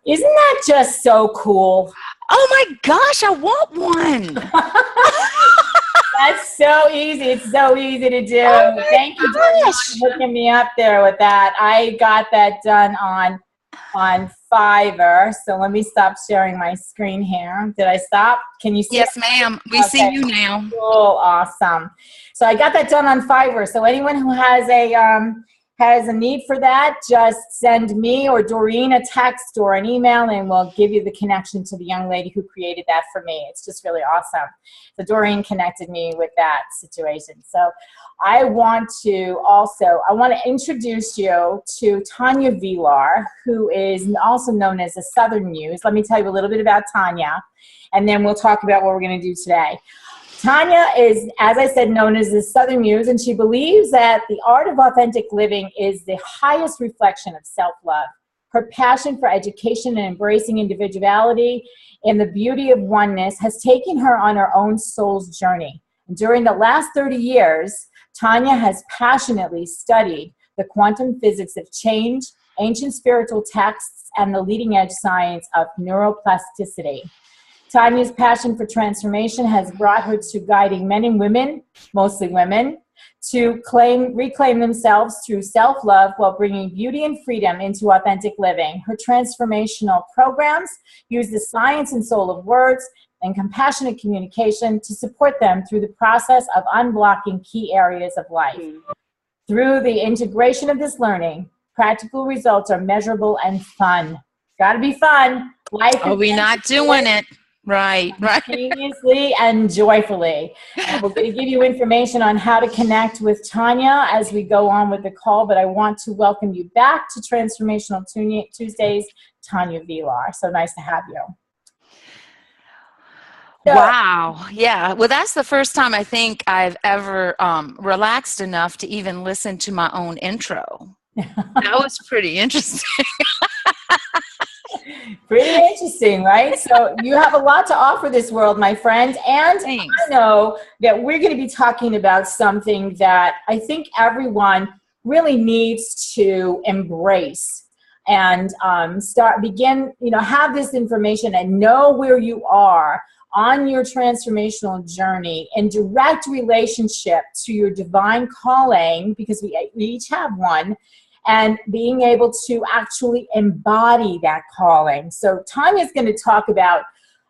Isn't that just so cool? Oh my gosh, I want one. That's so easy. It's so easy to do. Oh Thank you, Tanya, for hooking me up there with that. I got that done on Fiverr. So let me stop sharing my screen here. Did I stop? Can you see? Yes, ma'am. We see you now. Cool. Awesome. So I got that done on Fiverr. So anyone who has a need for that, just send me or Doreen a text or an email, and we'll give you the connection to the young lady who created that for me. It's just really awesome. So Doreen connected me with that situation. So I want to introduce you to Tanya Villar, who is also known as the Southern Muse. Let me tell you a little bit about Tanya, and then we'll talk about what we're going to do today. Tanya is, as I said, known as the Southern Muse, and she believes that the art of authentic living is the highest reflection of self-love. Her passion for education and embracing individuality and the beauty of oneness has taken her on her own soul's journey. And during the last 30 years, Tanya has passionately studied the quantum physics of change, ancient spiritual texts, and the leading-edge science of neuroplasticity. Tanya's passion for transformation has brought her to guiding men and women, mostly women, to reclaim themselves through self-love while bringing beauty and freedom into authentic living. Her transformational programs use the science and soul of words and compassionate communication to support them through the process of unblocking key areas of life. Through the integration of this learning, practical results are measurable and fun. Got to be fun. Life. Are we not doing it? Right. Spontaneously and joyfully. And we're going to give you information on how to connect with Tanya as we go on with the call, but I want to welcome you back to Transformational Tuesdays, Tanya Villar. So nice to have you. Wow. Yeah. Well, that's the first time I think I've ever relaxed enough to even listen to my own intro. That was pretty interesting. Pretty interesting, right? So you have a lot to offer this world, my friend. And Thanks. I know that we're going to be talking about something that I think everyone really needs to embrace and have this information and know where you are on your transformational journey in direct relationship to your divine calling, because we each have one, and being able to actually embody that calling. So Tanya's going to talk about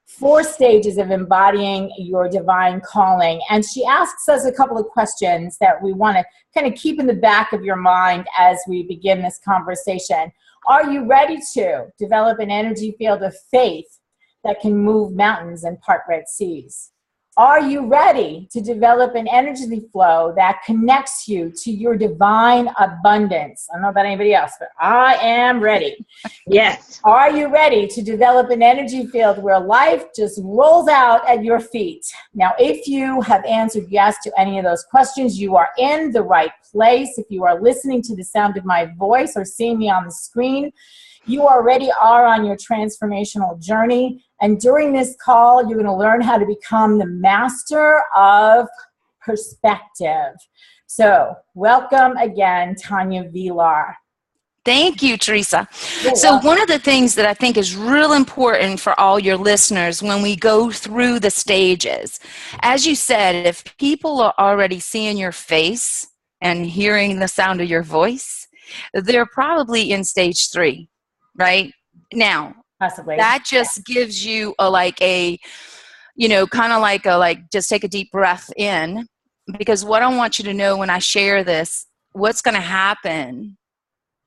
4 stages of embodying your divine calling. And she asks us a couple of questions that we want to kind of keep in the back of your mind as we begin this conversation. Are you ready to develop an energy field of faith that can move mountains and part red seas? Are you ready to develop an energy flow that connects you to your divine abundance? I don't know about anybody else, but I am ready. Yes. Are you ready to develop an energy field where life just rolls out at your feet? Now, if you have answered yes to any of those questions, you are in the right place. If you are listening to the sound of my voice or seeing me on the screen, you already are on your transformational journey. And during this call, you're going to learn how to become the master of perspective. So welcome again, Tanya Villar. Thank you, Teresa. So one of the things that I think is real important for all your listeners when we go through the stages, as you said, if people are already seeing your face and hearing the sound of your voice, they're probably in stage 3, right? Now, possibly. That just gives you just take a deep breath in, because what I want you to know when I share this, what's going to happen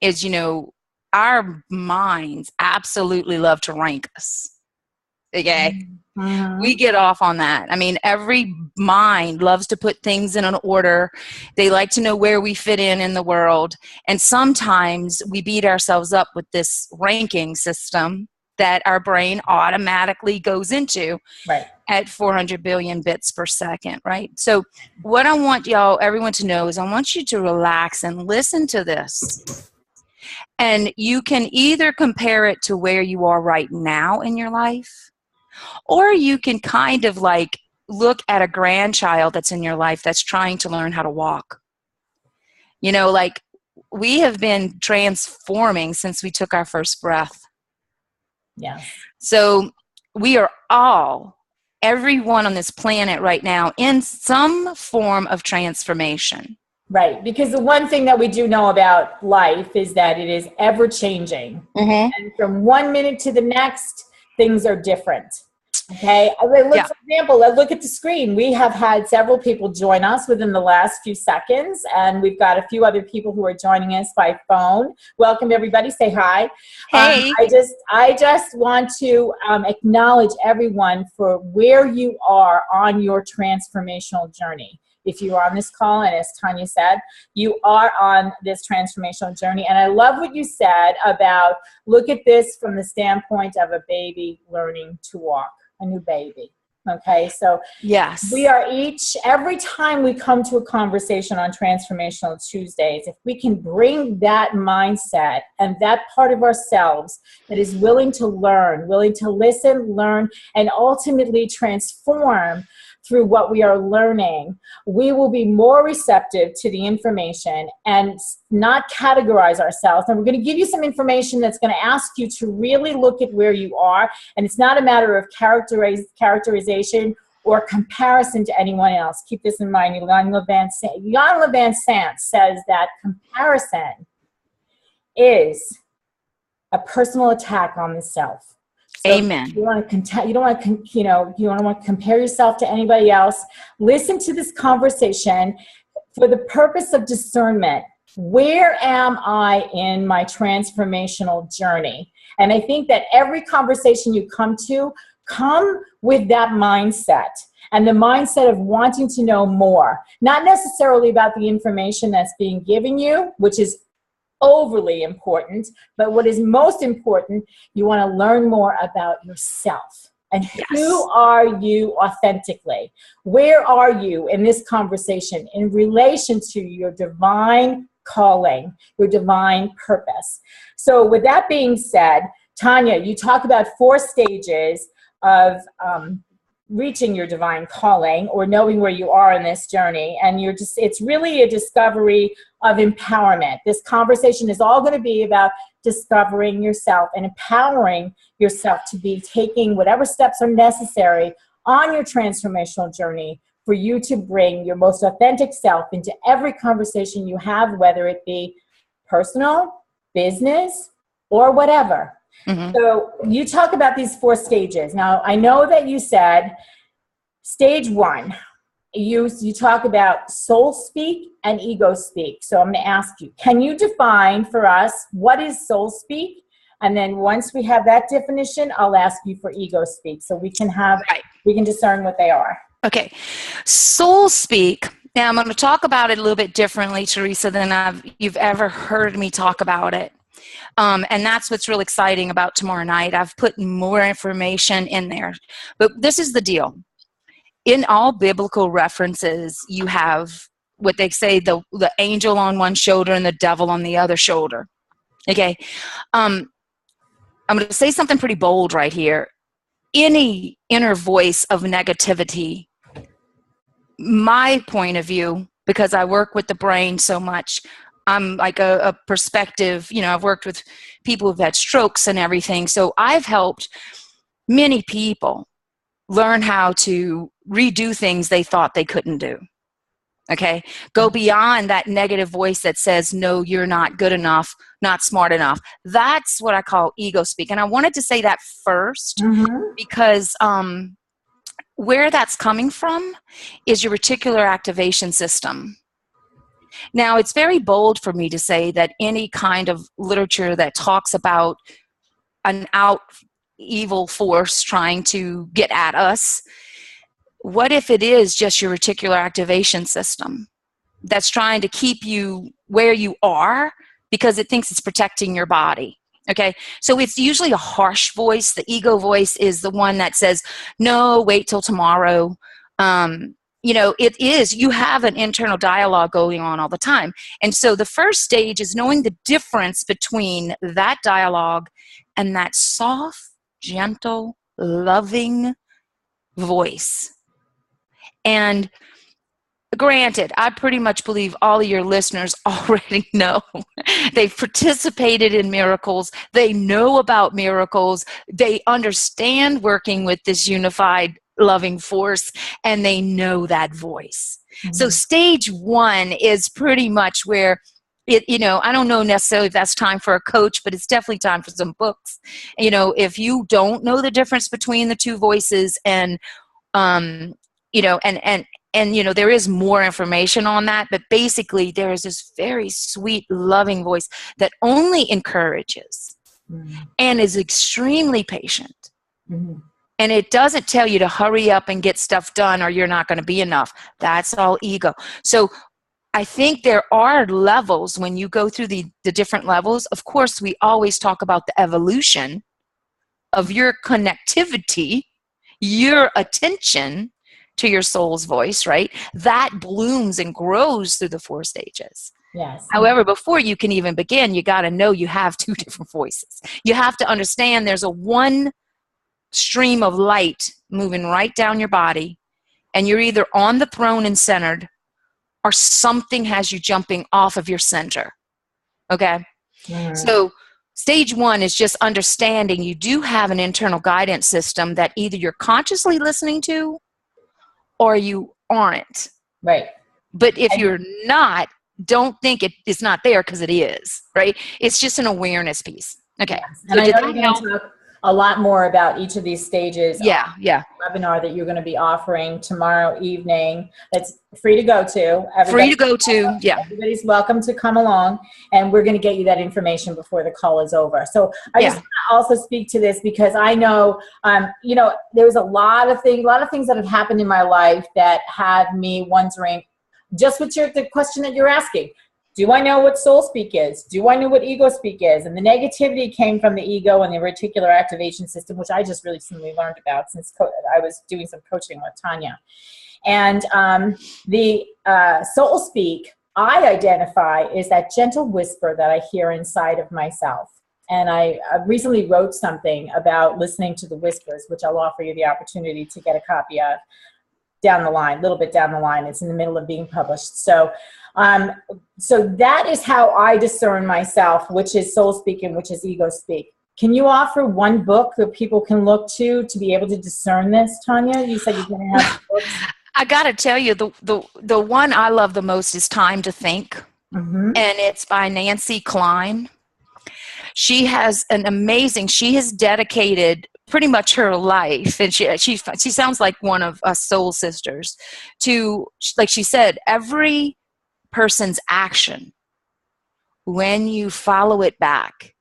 is, our minds absolutely love to rank us. Okay. Mm-hmm. We get off on that. I mean, every mind loves to put things in an order. They like to know where we fit in the world. And sometimes we beat ourselves up with this ranking system that our brain automatically goes into at 400 billion bits per second, right? So what I want everyone to know is I want you to relax and listen to this. And you can either compare it to where you are right now in your life, or you can kind of like look at a grandchild that's in your life that's trying to learn how to walk. we have been transforming since we took our first breath. Yes. So we are all, everyone on this planet right now, in some form of transformation. Right. Because the one thing that we do know about life is that it is ever changing. Mm-hmm. And from one minute to the next, things are different. Okay. Look, Yeah. for example, let's look at the screen. We have had several people join us within the last few seconds, and we've got a few other people who are joining us by phone. Welcome, everybody. Say hi. Hey. I just want to acknowledge everyone for where you are on your transformational journey. If you are on this call, and as Tanya said, you are on this transformational journey. And I love what you said about look at this from the standpoint of a baby learning to walk, a new baby. Okay, so yes, we are every time we come to a conversation on Transformational Tuesdays, if we can bring that mindset and that part of ourselves that is willing to learn, willing to listen, learn, and ultimately transform through what we are learning, we will be more receptive to the information and not categorize ourselves. And we're going to give you some information that's going to ask you to really look at where you are. And it's not a matter of characterization or comparison to anyone else. Keep this in mind. Jan Levan Sant says that comparison is a personal attack on the self. So amen. you don't want to compare yourself to anybody else. Listen to this conversation for the purpose of discernment. Where am I in my transformational journey? And I think that every conversation you come with that mindset, and the mindset of wanting to know more, not necessarily about the information that's being given you, which is overly important, but what is most important, you want to learn more about yourself. And who are you authentically? Where are you in this conversation in relation to your divine calling, your divine purpose? So with that being said, Tanya, you talk about 4 stages of reaching your divine calling or knowing where you are in this journey. And it's really a discovery of empowerment. This conversation is all going to be about discovering yourself and empowering yourself to be taking whatever steps are necessary on your transformational journey for you to bring your most authentic self into every conversation you have, whether it be personal, business, or whatever. Mm-hmm. So you talk about these 4 stages. Now, I know that you said stage 1, you talk about soul speak and ego speak. So I'm going to ask you, can you define for us what is soul speak? And then once we have that definition, I'll ask you for ego speak so we can discern what they are. Okay. Soul speak. Now I'm going to talk about it a little bit differently, Teresa, than you've ever heard me talk about it. And that's what's really exciting about tomorrow night. I've put more information in there. But this is the deal. In all biblical references, you have what they say, the angel on one shoulder and the devil on the other shoulder. Okay. I'm going to say something pretty bold right here. Any inner voice of negativity, my point of view, because I work with the brain so much, I'm like a perspective, I've worked with people who've had strokes and everything. So I've helped many people learn how to redo things they thought they couldn't do. Okay? Go beyond that negative voice that says, no, you're not good enough, not smart enough. That's what I call ego speak. And I wanted to say that first because where that's coming from is your reticular activation system. Now, it's very bold for me to say that any kind of literature that talks about an evil force trying to get at us, what if it is just your reticular activation system that's trying to keep you where you are because it thinks it's protecting your body? Okay, so it's usually a harsh voice. The ego voice is the one that says, no, wait till tomorrow. It is, you have an internal dialogue going on all the time. And so the first stage is knowing the difference between that dialogue and that soft, gentle, loving voice. And granted, I pretty much believe all of your listeners already know. They've participated in miracles. They know about miracles. They understand working with this unified, loving force, and they know that voice. Mm-hmm. So stage 1 is pretty much where I don't know necessarily if that's time for a coach, but it's definitely time for some books. If you don't know the difference between the two voices and there is more information on that, but basically there is this very sweet, loving voice that only encourages and is extremely patient. Mm-hmm. And it doesn't tell you to hurry up and get stuff done or you're not going to be enough. That's all ego. So I think there are levels when you go through the different levels. Of course, we always talk about the evolution of your connectivity, your attention to your soul's voice, right? That blooms and grows through the 4 stages. Yes. However, before you can even begin, you got to know you have 2 different voices. You have to understand there's a one stream of light moving right down your body, and you're either on the throne and centered, or something has you jumping off of your center. Okay? Mm. So stage 1 is just understanding you do have an internal guidance system that either you're consciously listening to or you aren't. Right. But if you're not, don't think it's not there, because it is, right? It's just an awareness piece. Okay. Yes. And I know you're going to talk a lot more about each of these stages. Yeah. Webinar that you're going to be offering tomorrow evening. That's free to go to. Everybody's welcome to come along, and we're going to get you that information before the call is over. So I just want to also speak to this because I know, there's a lot of things that have happened in my life that have me wondering, just with the question that you're asking. Do I know what soul speak is? Do I know what ego speak is? And the negativity came from the ego and the reticular activation system, which I just recently learned about since I was doing some coaching with Tanya. And the soul speak, I identify, is that gentle whisper that I hear inside of myself. And I recently wrote something about listening to the whispers, which I'll offer you the opportunity to get a copy of down the line, a little bit down the line. It's in the middle of being published. So that is how I discern myself, which is soul speak and which is ego speak. Can you offer one book that people can look to be able to discern this, Tanya? You said you're going to have books. I got to tell you, the one I love the most is Time to Think, and it's by Nancy Klein. She has she has dedicated pretty much her life, and she sounds like one of us soul sisters, to, like she said, every person's action, when you follow it back,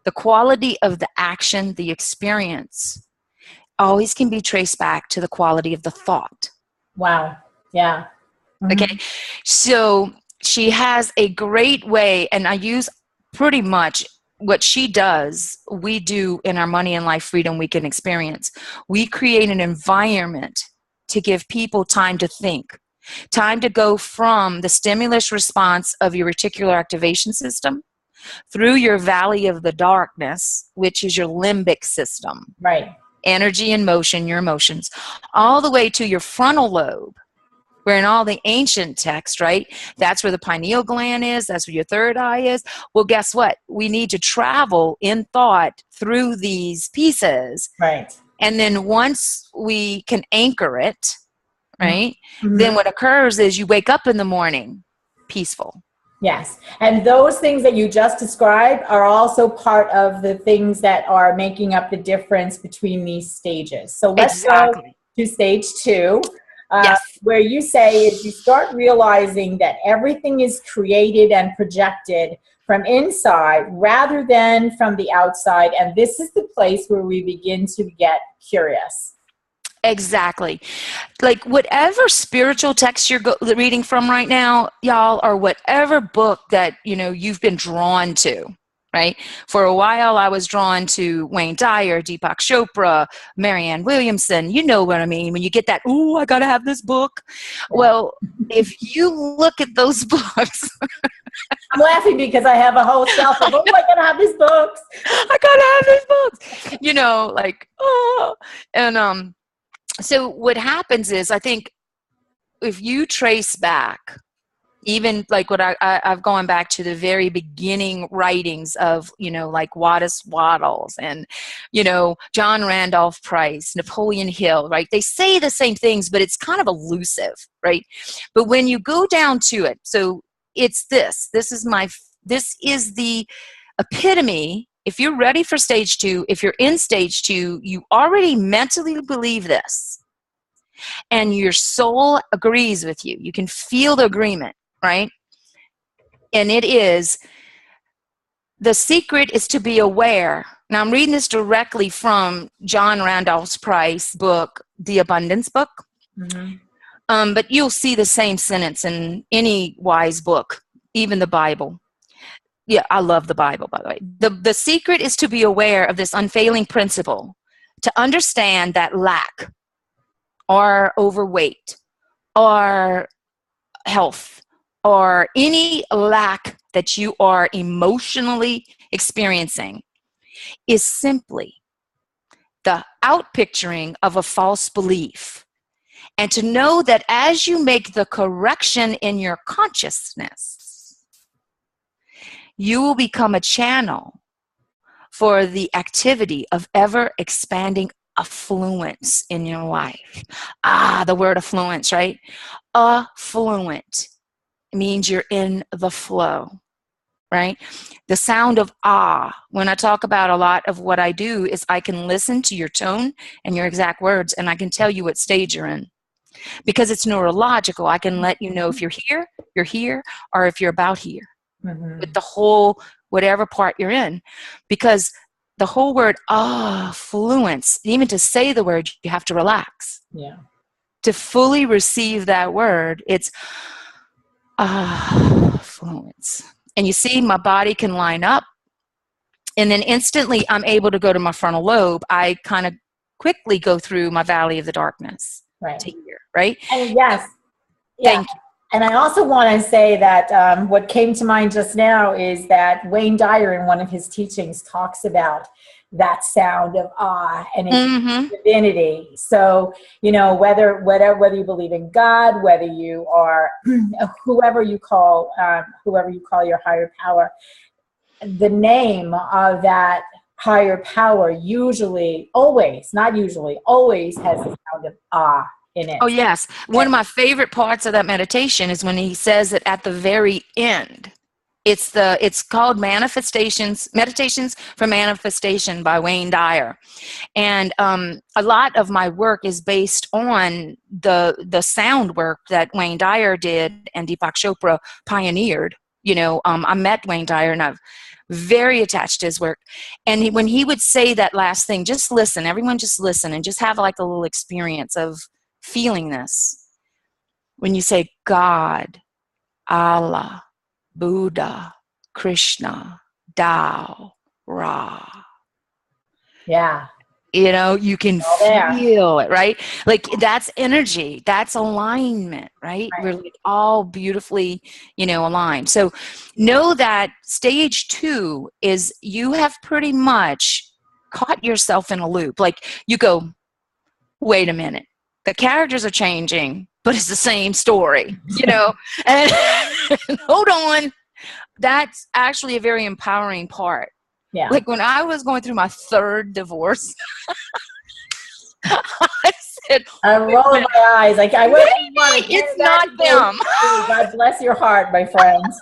the quality of the action, the experience, always can be traced back to the quality of the thought. Wow. Yeah. Mm-hmm. Okay. So she has a great way, and I use pretty much what she does, we do in our Money and Life Freedom Weekend experience. We create an environment to give people time to think, time to go from the stimulus response of your reticular activation system through your valley of the darkness, which is your limbic system. Right. Energy and motion, your emotions, all the way to your frontal lobe, where in all the ancient text, right, that's where the pineal gland is, that's where your third eye is. Well, guess what? We need to travel in thought through these pieces. Right. And then once we can anchor it, right, then what occurs is you wake up in the morning peaceful. Yes. And those things that you just described are also part of the things that are making up the difference between these stages. So let's go to stage 2. Where you say is you start realizing that everything is created and projected from inside rather than from the outside. And this is the place where we begin to get curious. Exactly. Like whatever spiritual text you're reading from right now, y'all, or whatever book that, you've been drawn to. Right? For a while, I was drawn to Wayne Dyer, Deepak Chopra, Marianne Williamson. You know what I mean? When you get that, ooh, I got to have this book. Well, if you look at those books. I'm laughing because I have a whole shelf of, I got to have these books. I got to have these books. And so what happens is, I think if you trace back, even like what I've gone back to the very beginning writings of, like Wallace Wattles and, John Randolph Price, Napoleon Hill, right? They say the same things, but it's kind of elusive, right? But when you go down to it, so it's this is the epitome. If you're ready for stage 2, if you're in stage 2, you already mentally believe this. And your soul agrees with you. You can feel the agreement, right? And it is, the secret is to be aware. Now, I'm reading this directly from John Randolph Price's book, The Abundance Book. Mm-hmm. But you'll see the same sentence in any wise book, even the Bible. Yeah, I love the Bible, by the way. The secret is to be aware of this unfailing principle, to understand that lack or overweight or health or any lack that you are emotionally experiencing is simply the outpicturing of a false belief. And to know that as you make the correction in your consciousness, you will become a channel for the activity of ever expanding affluence in your life. The word affluence, right? Affluent means you're in the flow, right? The sound of when I talk about a lot of what I do is I can listen to your tone and your exact words, and I can tell you what stage you're in. Because it's neurological, I can let you know if you're here, or if you're about here. Mm-hmm. With the whole, whatever part you're in. Because the whole word affluence, even to say the word, you have to relax. Yeah. To fully receive that word, it's affluence. And you see, my body can line up. And then instantly, I'm able to go to my frontal lobe. I kind of quickly go through my valley of the darkness. Right. To here, right? And yes. Yeah. Thank you. And I also want to say that what came to mind just now is that Wayne Dyer, in one of his teachings, talks about that sound of and its divinity. So, whether you believe in God, whether you are whoever you call your higher power, the name of that higher power always has the sound of in it. Oh, yes. One of my favorite parts of that meditation is when he says that at the very end, it's called Meditations for Manifestation by Wayne Dyer. And a lot of my work is based on the sound work that Wayne Dyer did and Deepak Chopra pioneered. I met Wayne Dyer and I'm very attached to his work. And when he would say that last thing, just listen, everyone just listen and just have like a little experience of feeling this. When you say God, Allah, Buddha, Krishna, Tao, Ra. Yeah. You can feel it, right? Like that's energy, that's alignment, right? We're like all beautifully, aligned. So know that stage 2 is you have pretty much caught yourself in a loop. Like you go, wait a minute. The characters are changing, but it's the same story, and hold on. That's actually a very empowering part. Yeah. Like when I was going through my 3rd divorce, I said, I'm rolling my eyes. Like I wouldn't want to. It's not them. God bless your heart, my friends.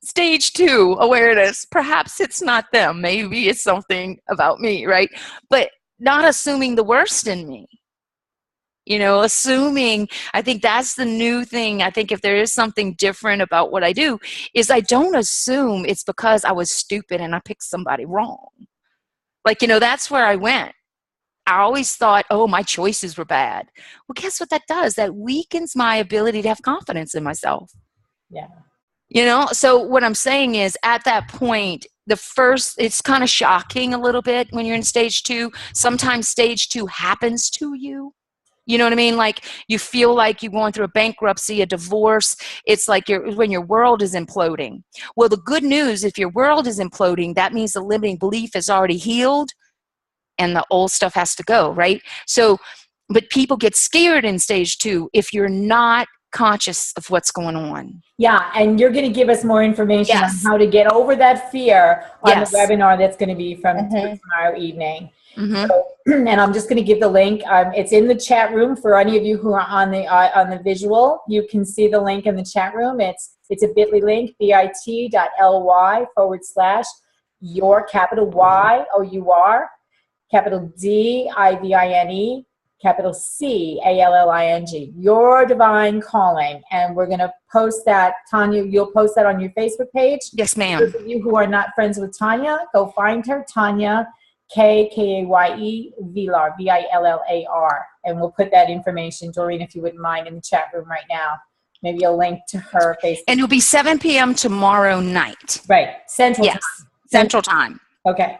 Stage 2 awareness. Perhaps it's not them. Maybe it's something about me, right? But not assuming the worst in me. Assuming, I think that's the new thing. I think if there is something different about what I do, is I don't assume it's because I was stupid and I picked somebody wrong. Like, that's where I went. I always thought, my choices were bad. Well, guess what that does? That weakens my ability to have confidence in myself. Yeah. So what I'm saying is at that point, it's kind of shocking a little bit when you're in stage 2. Sometimes stage 2 happens to you. You know what I mean? Like you feel like you're going through a bankruptcy, a divorce. It's like when your world is imploding. Well, the good news, if your world is imploding, that means the limiting belief is already healed and the old stuff has to go, right? So But people get scared in stage 2 if you're not conscious of what's going on. Yeah, and you're going to give us more information on Yes. how to get over that fear on the Yes. webinar that's going to be from tomorrow evening. Mm-hmm. So, and I'm just going to give the link. It's in the chat room for any of you who are on the visual. You can see the link in the chat room. It's a bit.ly link, bit.ly/your capital Y OUR, capital DIVINE, capital CALLING, Your Divine Calling. And we're going to post that. Tanya, you'll post that on your Facebook page? Yes, ma'am. Those of you who are not friends with Tanya, go find her, Tanya, Kaye Villar, VILLAR. And we'll put that information, Doreen, if you wouldn't mind, in the chat room right now. Maybe a link to her Facebook. And it'll be 7 p.m. tomorrow night. Right, Central time. Central time. Okay.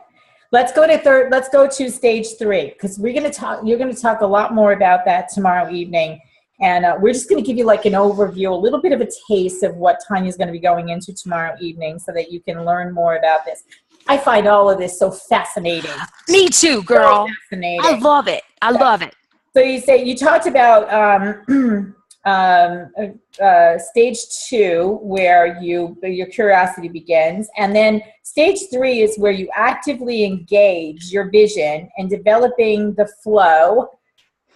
Let's go to stage 3, because you're going to talk a lot more about that tomorrow evening. And we're just going to give you like an overview, a little bit of a taste of what Tanya's going to be going into tomorrow evening so that you can learn more about this. I find all of this so fascinating. Me too, girl. So fascinating. I love it. I love it. So you talked about stage 2, where your curiosity begins, and then stage 3 is where you actively engage your vision and developing the flow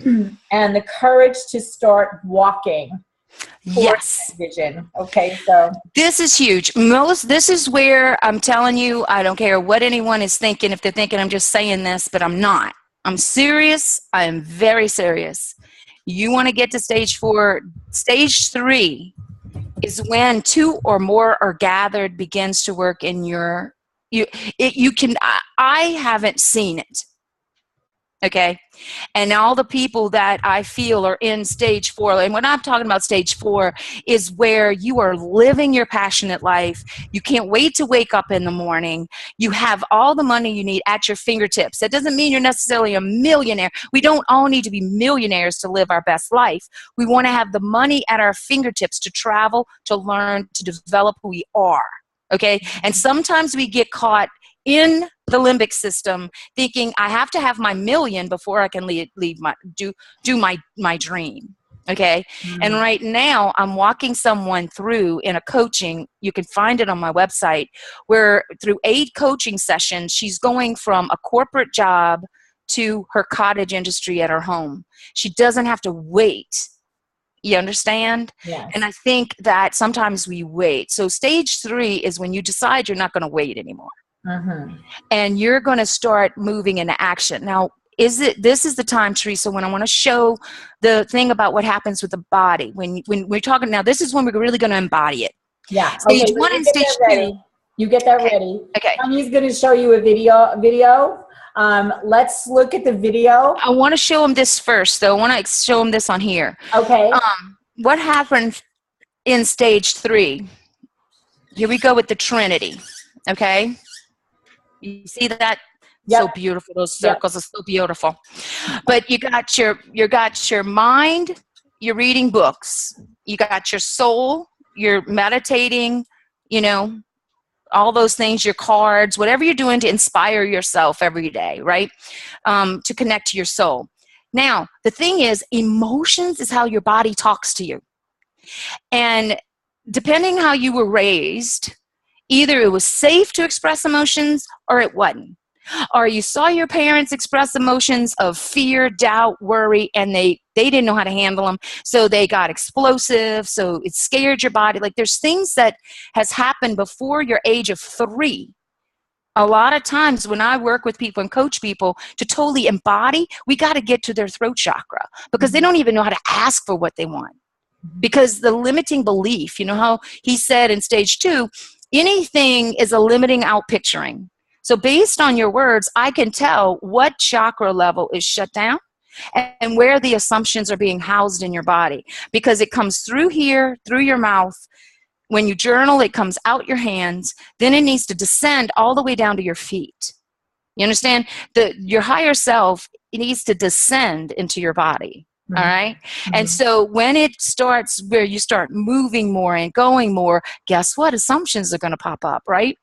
and the courage to start walking. Yes. Vision. Okay, so this is huge. This is where I'm telling you, I don't care what anyone is thinking. If they're thinking I'm just saying this, but I'm not. I'm serious. I am very serious. You want to get to stage 4. Stage 3 is when 2 or more are gathered begins to work in your. I haven't seen it. Okay. And all the people that I feel are in stage 4, and when I'm talking about stage 4 is where you are living your passionate life. You can't wait to wake up in the morning. You have all the money you need at your fingertips. That doesn't mean you're necessarily a millionaire. We don't all need to be millionaires to live our best life. We want to have the money at our fingertips to travel, to learn, to develop who we are. Okay. And sometimes we get caught in the limbic system thinking I have to have my million before I can do my dream. Okay. Mm-hmm. And right now I'm walking someone through in a coaching, you can find it on my website, where through 8 coaching sessions, she's going from a corporate job to her cottage industry at her home. She doesn't have to wait. You understand? Yes. And I think that sometimes we wait. So stage 3 is when you decide you're not going to wait anymore. Mm-hmm. And you're going to start moving into action. Now, this is the time, Teresa, when I want to show the thing about what happens with the body. When we're talking now, this is when we're really going to embody it. Yeah. Stage 1 and stage 2. You get that ready. Okay. Tanya's going to show you a video. Let's look at the video. I want to show them this first, though. I want to show them this on here. Okay. What happened in stage 3? Here we go with the Trinity. Okay. You see that? Yep. So beautiful. Those circles are so beautiful. But you got your mind, you're reading books. You got your soul, you're meditating, all those things, your cards, whatever you're doing to inspire yourself every day, right? To connect to your soul. Now, the thing is, emotions is how your body talks to you. And depending how you were raised, either it was safe to express emotions or it wasn't. Or you saw your parents express emotions of fear, doubt, worry, and they didn't know how to handle them. So they got explosive. So it scared your body. Like there's things that has happened before your age of 3. A lot of times when I work with people and coach people to totally embody, we got to get to their throat chakra because they don't even know how to ask for what they want. Because the limiting belief, how he said in stage 2, anything is a limiting out picturing. So based on your words, I can tell what chakra level is shut down and where the assumptions are being housed in your body. Because it comes through here, through your mouth. When you journal, it comes out your hands. Then it needs to descend all the way down to your feet. You understand? Your higher self, it needs to descend into your body. All right. Mm-hmm. And so when it starts where you start moving more and going more, guess what? Assumptions are going to pop up, right?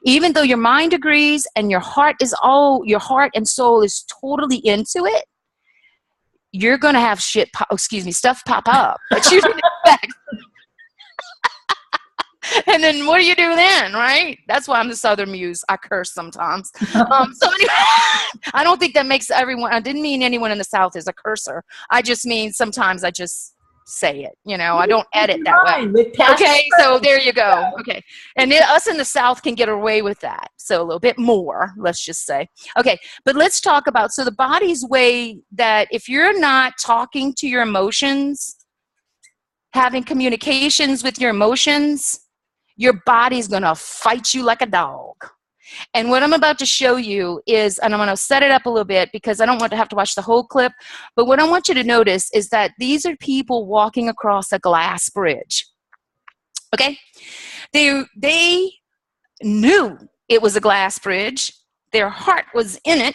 Even though your mind agrees and your heart and soul is totally into it, you're going to have stuff pop up that you didn't expect. And then what do you do then, right? That's why I'm the Southern Muse. I curse sometimes. So anyway, I don't think that makes everyone, I didn't mean anyone in the South is a cursor. I just mean sometimes I just say it, I don't edit that way. Okay, so there you go. Okay. And us in the South can get away with that. So a little bit more, let's just say. Okay, but let's talk about, so the body's way that if you're not talking to your emotions, having communications with your emotions, your body's going to fight you like a dog. And what I'm about to show you is, and I'm going to set it up a little bit because I don't want to have to watch the whole clip, but what I want you to notice is that these are people walking across a glass bridge. Okay? They knew it was a glass bridge. Their heart was in it.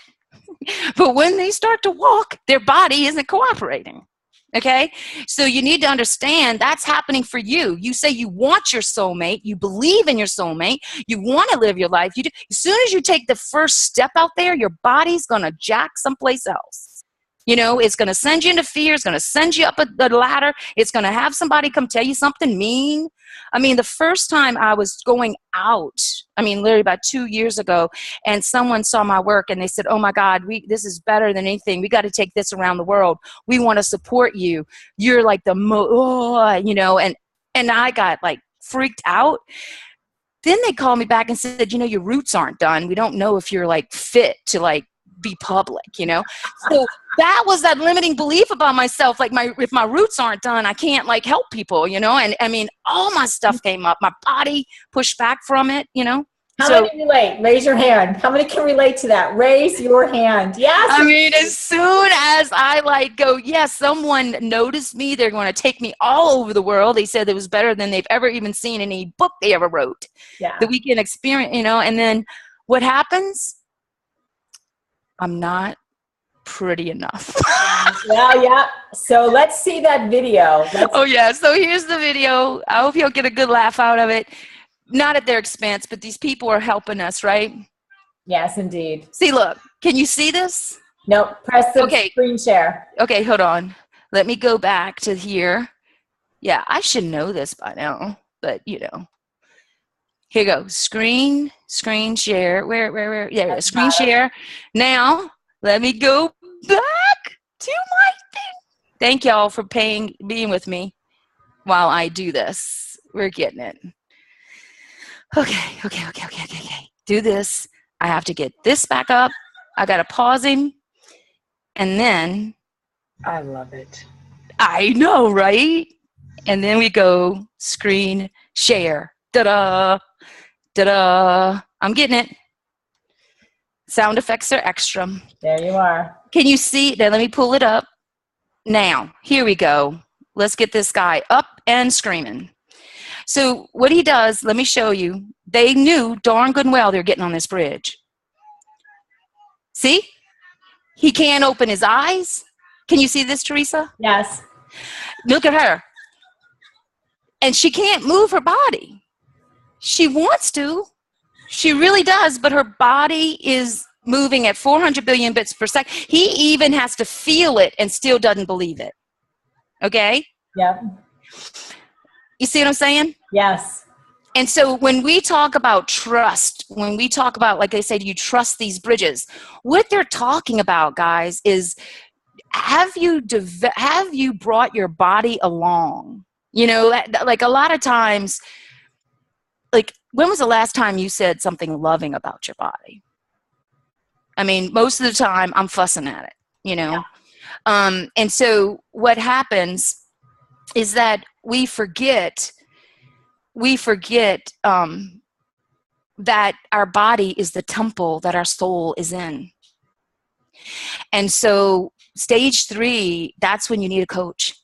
But when they start to walk, their body isn't cooperating. Okay, so you need to understand that's happening for you. You say you want your soulmate, you believe in your soulmate, you want to live your life. As soon as you take the first step out there, your body's going to jack someplace else. It's going to send you into fear. It's going to send you up the ladder. It's going to have somebody come tell you something mean. I mean, the first time I was going out, literally about 2 years ago, and someone saw my work and they said, oh my God, this is better than anything. We got to take this around the world. We want to support you. You're like the and I got like freaked out. Then they called me back and said, your roots aren't done. We don't know if you're like fit to like be public, So that was that limiting belief about myself. Like if my roots aren't done, I can't like help people, and all my stuff came up. My body pushed back from it, How many relate? Raise your hand. How many can relate to that? Raise your hand. Yes. As soon as I go, yes, someone noticed me. They're going to take me all over the world. They said it was better than they've ever even seen in any book they ever wrote. Yeah. The weekend experience, and then what happens? I'm not pretty enough. Yeah. So let's see that video. So here's the video. I hope you'll get a good laugh out of it. Not at their expense, but these people are helping us, right? Yes, indeed. See, look, can you see this? Nope. Press the screen share. Okay, hold on. Let me go back to here. Yeah, I should know this by now, but Here you go. Screen share. Where? Yeah, screen share. Now, let me go back to my thing. Thank y'all for being with me while I do this. We're getting it. Okay. Do this. I have to get this back up. I got to pause him. And then. I love it. I know, right? And then we go screen share. Ta-da. Ta-da. I'm getting it. Sound effects are extra. There you are. Can you see? Then let me pull it up. Now, here we go. Let's get this guy up and screaming. So what he does, let me show you. They knew darn good and well they're getting on this bridge. See? He can't open his eyes. Can you see this, Teresa? Yes. Look at her. And she can't move her body. She wants to. She really does, but her body is moving at 400 billion bits per second. He even has to feel it and still doesn't believe it. Okay? Yep. You see what I'm saying? Yes. And so when we talk about trust, when we talk about, like they say, do you trust these bridges? What they're talking about, guys, is have you brought your body along? Like a lot of times, like when was the last time you said something loving about your body? Most of the time I'm fussing at it, Yeah. And so what happens is that we forget that our body is the temple that our soul is in. And so stage 3, that's when you need a coach.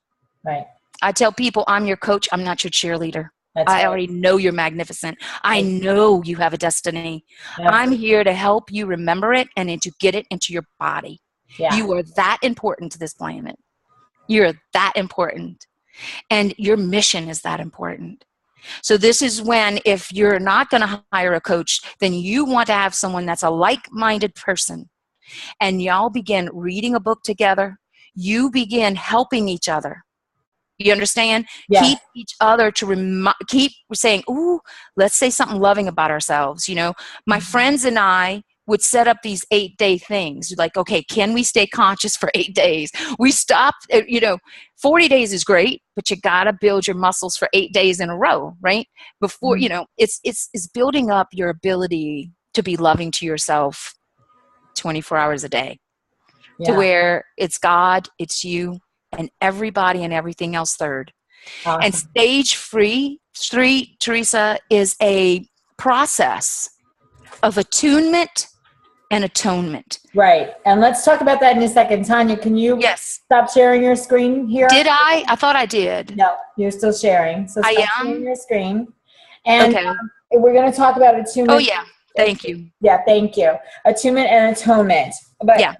Right. I tell people, I'm your coach. I'm not your cheerleader. That's I right. already know you're magnificent. I know you have a destiny. Yep. I'm here to help you remember it and to get it into your body. Yeah. You are that important to this planet. You're that important. And your mission is that important. So this is when, if you're not going to hire a coach, then you want to have someone that's a like-minded person. And y'all begin reading a book together. you begin helping each other. You understand? Yes. Keep each other to keep saying, ooh, let's say something loving about ourselves. You know, my friends and I would set up these 8-day things. Like, okay, can we stay conscious for 8 days? We stopped, 40 days is great, but you got to build your muscles for 8 days in a row, right? Before, it's building up your ability to be loving to yourself 24 hours a day. To where it's God, it's you, and everybody and everything else third. Awesome. And stage three, Teresa, is a process of attunement and atonement. Right. And let's talk about that in a second. Tanya, can you stop sharing your screen here? Did I? I thought I did. No, you're still sharing. So stop sharing your screen. And okay. We're going to talk about attunement. Oh, yeah. Thank you. Yeah, thank you. Attunement and atonement. But yes,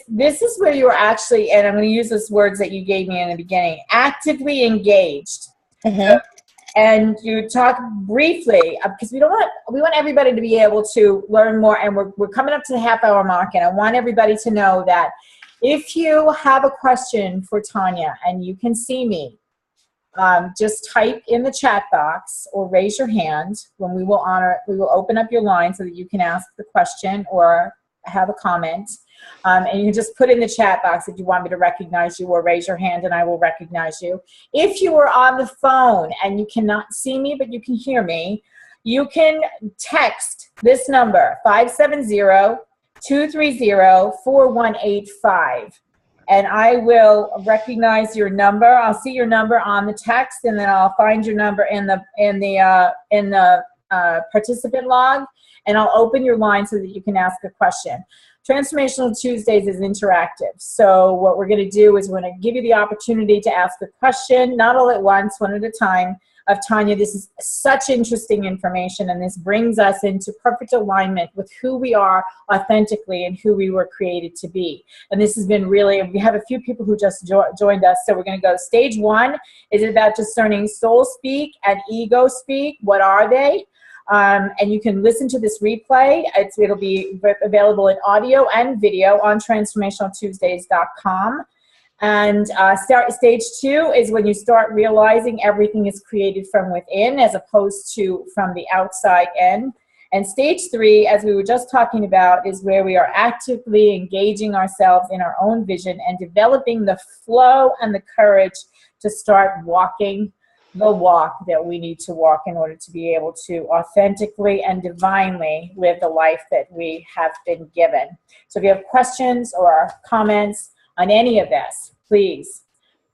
this is where you are actually, and I'm going to use those words that you gave me in the beginning, actively engaged. Mm-hmm. And you talk briefly, because we want everybody to be able to learn more, and we're coming up to the half-hour mark, and I want everybody to know that if you have a question for Tanya and you can see me, just type in the chat box or raise your hand when we will open up your line so that you can ask the question or have a comment. And you can just put in the chat box if you want me to recognize you, or raise your hand and I will recognize you. If you are on the phone and you cannot see me but you can hear me, you can text this number, 570-230-4185. And I will recognize your number. I'll see your number on the text, and then I'll find your number in the participant log, and I'll open your line so that you can ask a question. Transformational Tuesdays is interactive. So what we're going to do is we're going to give you the opportunity to ask a question, not all at once, one at a time, of Tanya. This is such interesting information, and this brings us into perfect alignment with who we are authentically and who we were created to be. And this has been really, we have a few people who just joined us, so we're going to go. Stage one is about discerning soul speak and ego speak. What are they? And you can listen to this replay. It'll be available in audio and video on transformationaltuesdays.com. And stage two is when you start realizing everything is created from within as opposed to from the outside in. And stage three, as we were just talking about, is where we are actively engaging ourselves in our own vision and developing the flow and the courage to start walking the walk that we need to walk in order to be able to authentically and divinely live the life that we have been given. So if you have questions or comments on any of this, please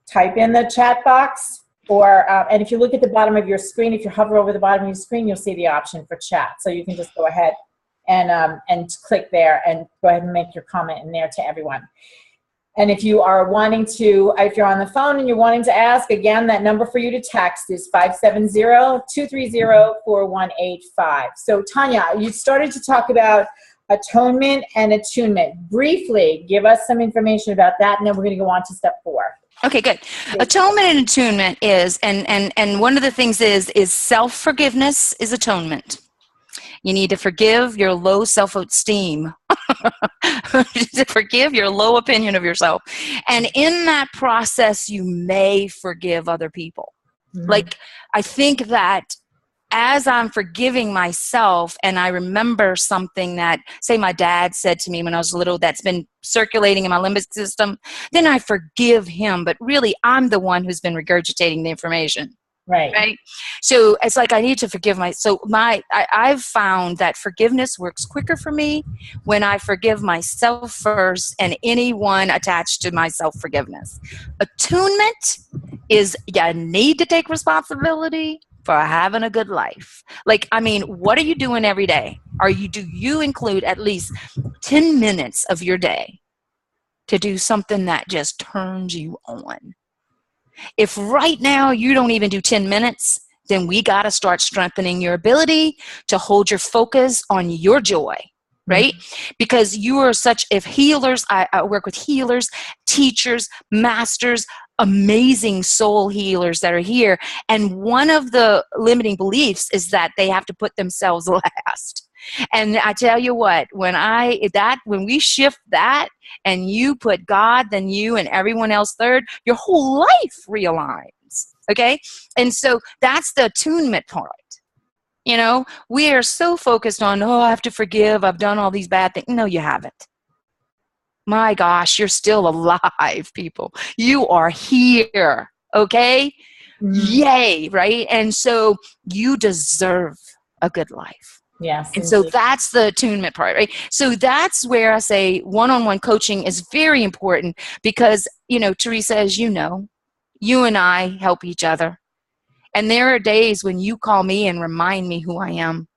type in the chat box, or and if you look at the bottom of your screen, if you hover over the bottom of your screen, you'll see the option for chat. So you can just go ahead and click there and go ahead and make your comment in there to everyone. And if you are wanting to, if you're on the phone and you're wanting to ask, again, that number for you to text is 570-230-4185. So Tanya, you started to talk about atonement and attunement. Briefly, give us some information about that, and then we're going to go on to step 4. Okay, good. Atonement and attunement is, and one of the things is self-forgiveness is atonement. You need to forgive your low self-esteem. To forgive your low opinion of yourself. And in that process, you may forgive other people. Mm-hmm. Like, I think that as I'm forgiving myself, and I remember something that, say, my dad said to me when I was little that's been circulating in my limbic system, then I forgive him. But really, I'm the one who's been regurgitating the information. Right. So it's like I need to forgive I've found that forgiveness works quicker for me when I forgive myself first and anyone attached to my self-forgiveness. Attunement is you need to take responsibility for having a good life. Like, I mean, what are you doing every day? Do you include at least 10 minutes of your day to do something that just turns you on? If right now you don't even do 10 minutes, then we got to start strengthening your ability to hold your focus on your joy, right? Mm-hmm. Because you are if healers, I work with healers, teachers, masters, amazing soul healers that are here. And one of the limiting beliefs is that they have to put themselves last. And I tell you what, when we shift that and you put God, then you and everyone else third, your whole life realigns. Okay? And so that's the attunement part. You know, we are so focused on, oh, I have to forgive. I've done all these bad things. No, you haven't. My gosh, you're still alive, people. You are here, okay? Yay, right? And so you deserve a good life. Yes. And so that's the attunement part, right? So that's where I say one-on-one coaching is very important because, you know, Teresa, as you know, you and I help each other. And there are days when you call me and remind me who I am.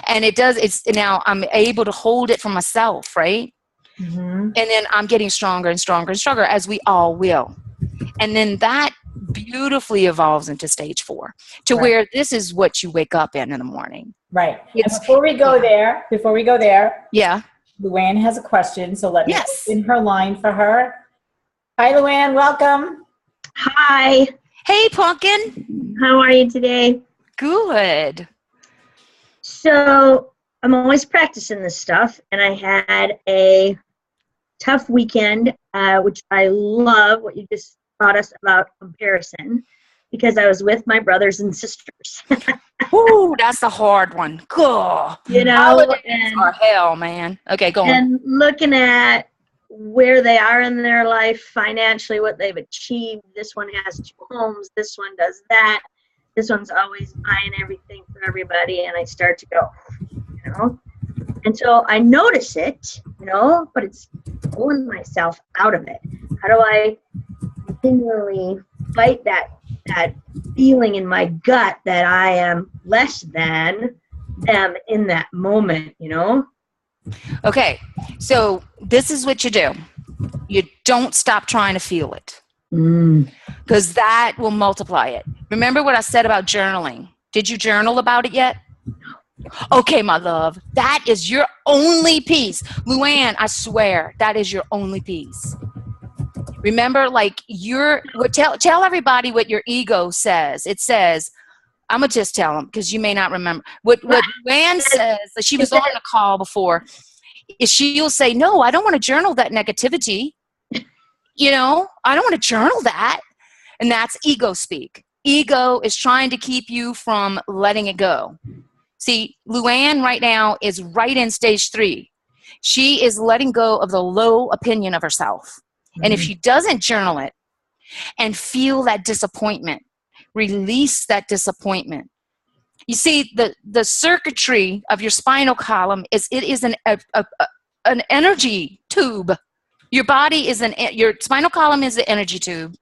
And it's now I'm able to hold it for myself, right? And then I'm getting stronger and stronger and stronger, as we all will. And then that beautifully evolves into stage 4 to where this is what you wake up in the morning. Right. And before we go there, yeah, Luann has a question. So let me yes. put in her line for her. Hi, Luann. Welcome. Hi. Hey, Pumpkin. How are you today? Good. So I'm always practicing this stuff, and I had a tough weekend, which I love what you just taught us about comparison, because I was with my brothers and sisters. Ooh, that's a hard one. Cool. You know, holidays are hell, man. Okay, go on. And looking at where they are in their life financially, what they've achieved. This one has 2 homes. This one does that. This one's always buying everything for everybody. And I start to go, you know. And so I notice it, you know, but it's pulling myself out of it. How do I continually fight that feeling in my gut that I am less than them in that moment, you know? Okay, so this is what you do. You don't stop trying to feel it, because that will multiply it. Remember what I said about journaling. Did you journal about it yet? Okay, my love, that is your only piece. Luann, I swear, that is your only piece. Remember, like, tell everybody what your ego says. It says, I'm going to just tell them because you may not remember. What Luann says, she was on a call before, is she'll say, no, I don't want to journal that negativity. You know, I don't want to journal that. And that's ego speak. Ego is trying to keep you from letting it go. See, Luann right now is right in stage 3. She is letting go of the low opinion of herself. And if she doesn't journal it and feel that disappointment, release that disappointment. You see, the circuitry of your spinal column is an energy tube. Your body is your spinal column is the energy tube,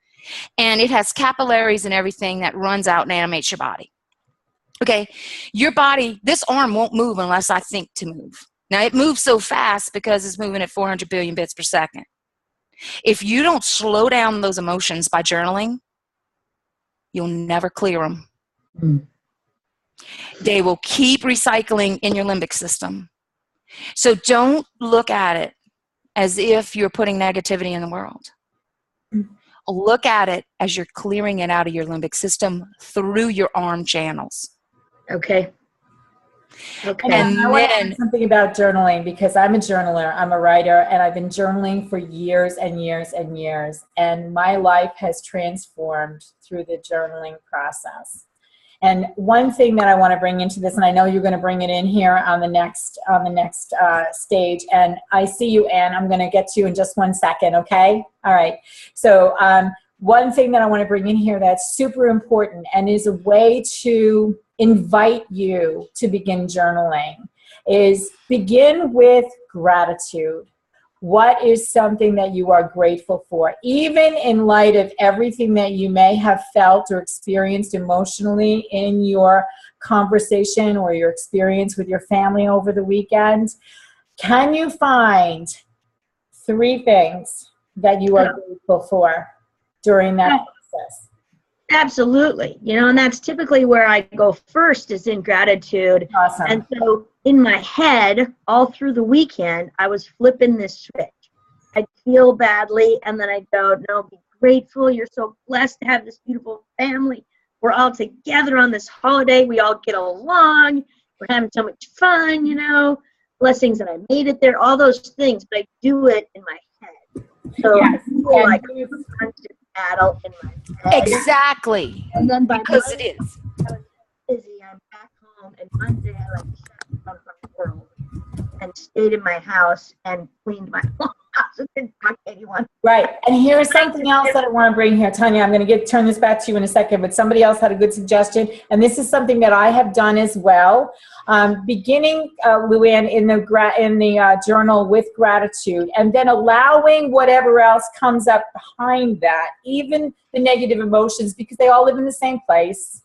and it has capillaries and everything that runs out and animates your body. Okay, your body, this arm won't move unless I think to move. Now, it moves so fast because it's moving at 400 billion bits per second. If you don't slow down those emotions by journaling, you'll never clear them. They will keep recycling in your limbic system. So don't look at it as if you're putting negativity in the world. Look at it as you're clearing it out of your limbic system through your arm channels. Okay. And I want to add something about journaling, because I'm a journaler, I'm a writer, and I've been journaling for years and years and years. And my life has transformed through the journaling process. And one thing that I want to bring into this, and I know you're going to bring it in here on the next stage, and I see you, Anne. I'm going to get to you in just 1 second, okay? All right. So one thing that I want to bring in here that's super important and is a way to invite you to begin journaling is begin with gratitude. What is something that you are grateful for? Even in light of everything that you may have felt or experienced emotionally in your conversation or your experience with your family over the weekend, can you find 3 things that you are grateful for during that process? Absolutely. You know, and that's typically where I go first, is in gratitude. Awesome. And so in my head, all through the weekend, I was flipping this switch. I'd feel badly, and then I'd go, no, be grateful. You're so blessed to have this beautiful family. We're all together on this holiday. We all get along. We're having so much fun, you know. Blessings that I made it there, all those things. But I do it in my head. So Yes. I feel like I'm a constant battle in my head. Exactly. And then by Because it is. I was busy. I'm back home, and Monday I like shut down from the world and stayed in my house and cleaned my whole house and didn't talk to anyone. Right. And here's something else that I want to bring here. Tanya, I'm going to turn this back to you in a second, but somebody else had a good suggestion. And this is something that I have done as well. Beginning, Luann, in the journal with gratitude, and then allowing whatever else comes up behind that, even the negative emotions, because they all live in the same place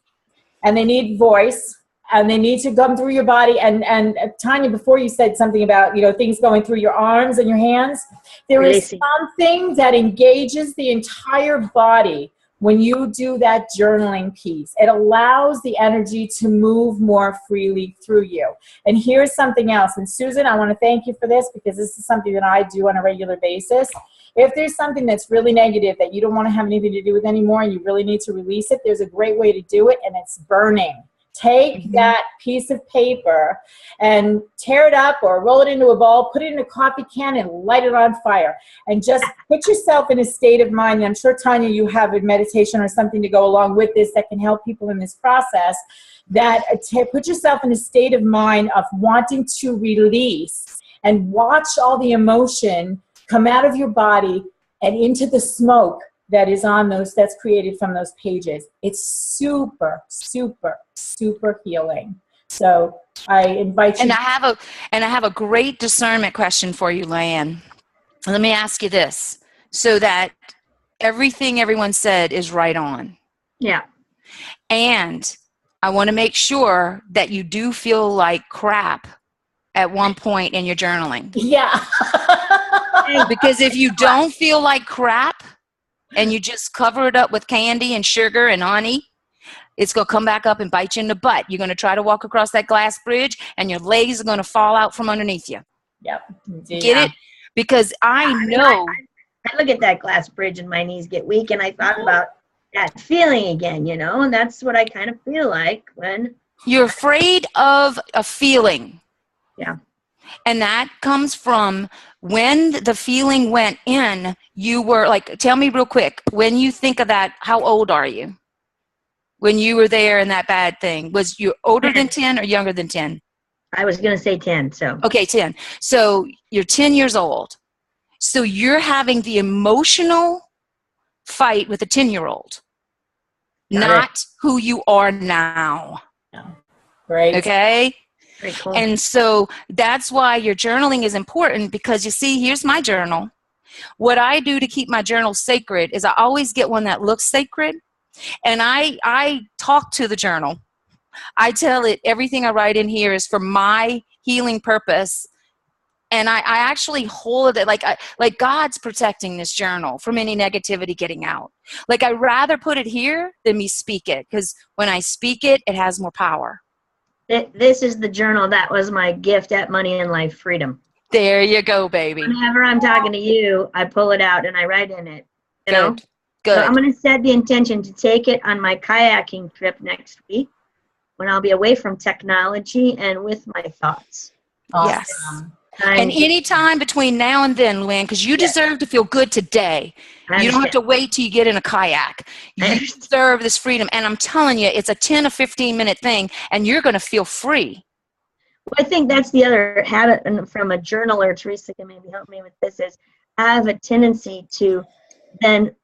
and they need voice. And they need to come through your body. And Tanya, before you said something about, you know, things going through your arms and your hands, there is something that engages the entire body when you do that journaling piece. It allows the energy to move more freely through you. And here's something else. And Susan, I want to thank you for this, because this is something that I do on a regular basis. If there's something that's really negative that you don't want to have anything to do with anymore and you really need to release it, there's a great way to do it, and it's burning. Take that piece of paper and tear it up or roll it into a ball, put it in a coffee can and light it on fire. And just put yourself in a state of mind. And I'm sure, Tanya, you have a meditation or something to go along with this that can help people in this process. That put yourself in a state of mind of wanting to release, and watch all the emotion come out of your body and into the smoke that is on that's created from those pages. It's super, super, super healing. So I invite you. And I have a great discernment question for you, Luann. Let me ask you this, so that everything everyone said is right on. Yeah. And I want to make sure that you do feel like crap at one point in your journaling. Yeah. Because if you don't feel like crap, and you just cover it up with candy and sugar and honey, it's going to come back up and bite you in the butt. You're going to try to walk across that glass bridge, and your legs are going to fall out from underneath you. Yep. Yeah. Get it? Because I know. I look at that glass bridge and my knees get weak, and I thought about that feeling again, you know, and that's what I kind of feel like when You're afraid of a feeling. Yeah. And that comes from when the feeling went in, you were like, tell me real quick, when you think of that, how old are you? When you were there in that bad thing, was you older than 10 or younger than 10? I was going to say 10, so. Okay, 10. So you're 10 years old. So you're having the emotional fight with a 10-year-old, not who you are now. Great. Okay? Very cool. And so that's why your journaling is important, because you see, here's my journal. What I do to keep my journal sacred is I always get one that looks sacred, and I talk to the journal. I tell it everything I write in here is for my healing purpose, and I actually hold it like God's protecting this journal from any negativity getting out. Like, I'd rather put it here than me speak it, because when I speak it, it has more power. This is the journal that was my gift at Money and Life Freedom. There you go, baby. Whenever I'm talking to you, I pull it out and I write in it. You know? Good. So I'm going to set the intention to take it on my kayaking trip next week, when I'll be away from technology and with my thoughts. Awesome. Yes. And any time between now and then, Luann, because you deserve to feel good today. You don't have to wait till you get in a kayak. You deserve this freedom. And I'm telling you, it's a 10 or 15-minute thing, and you're going to feel free. Well, I think that's the other habit, and from a journaler, Teresa can maybe help me with this, is I have a tendency to then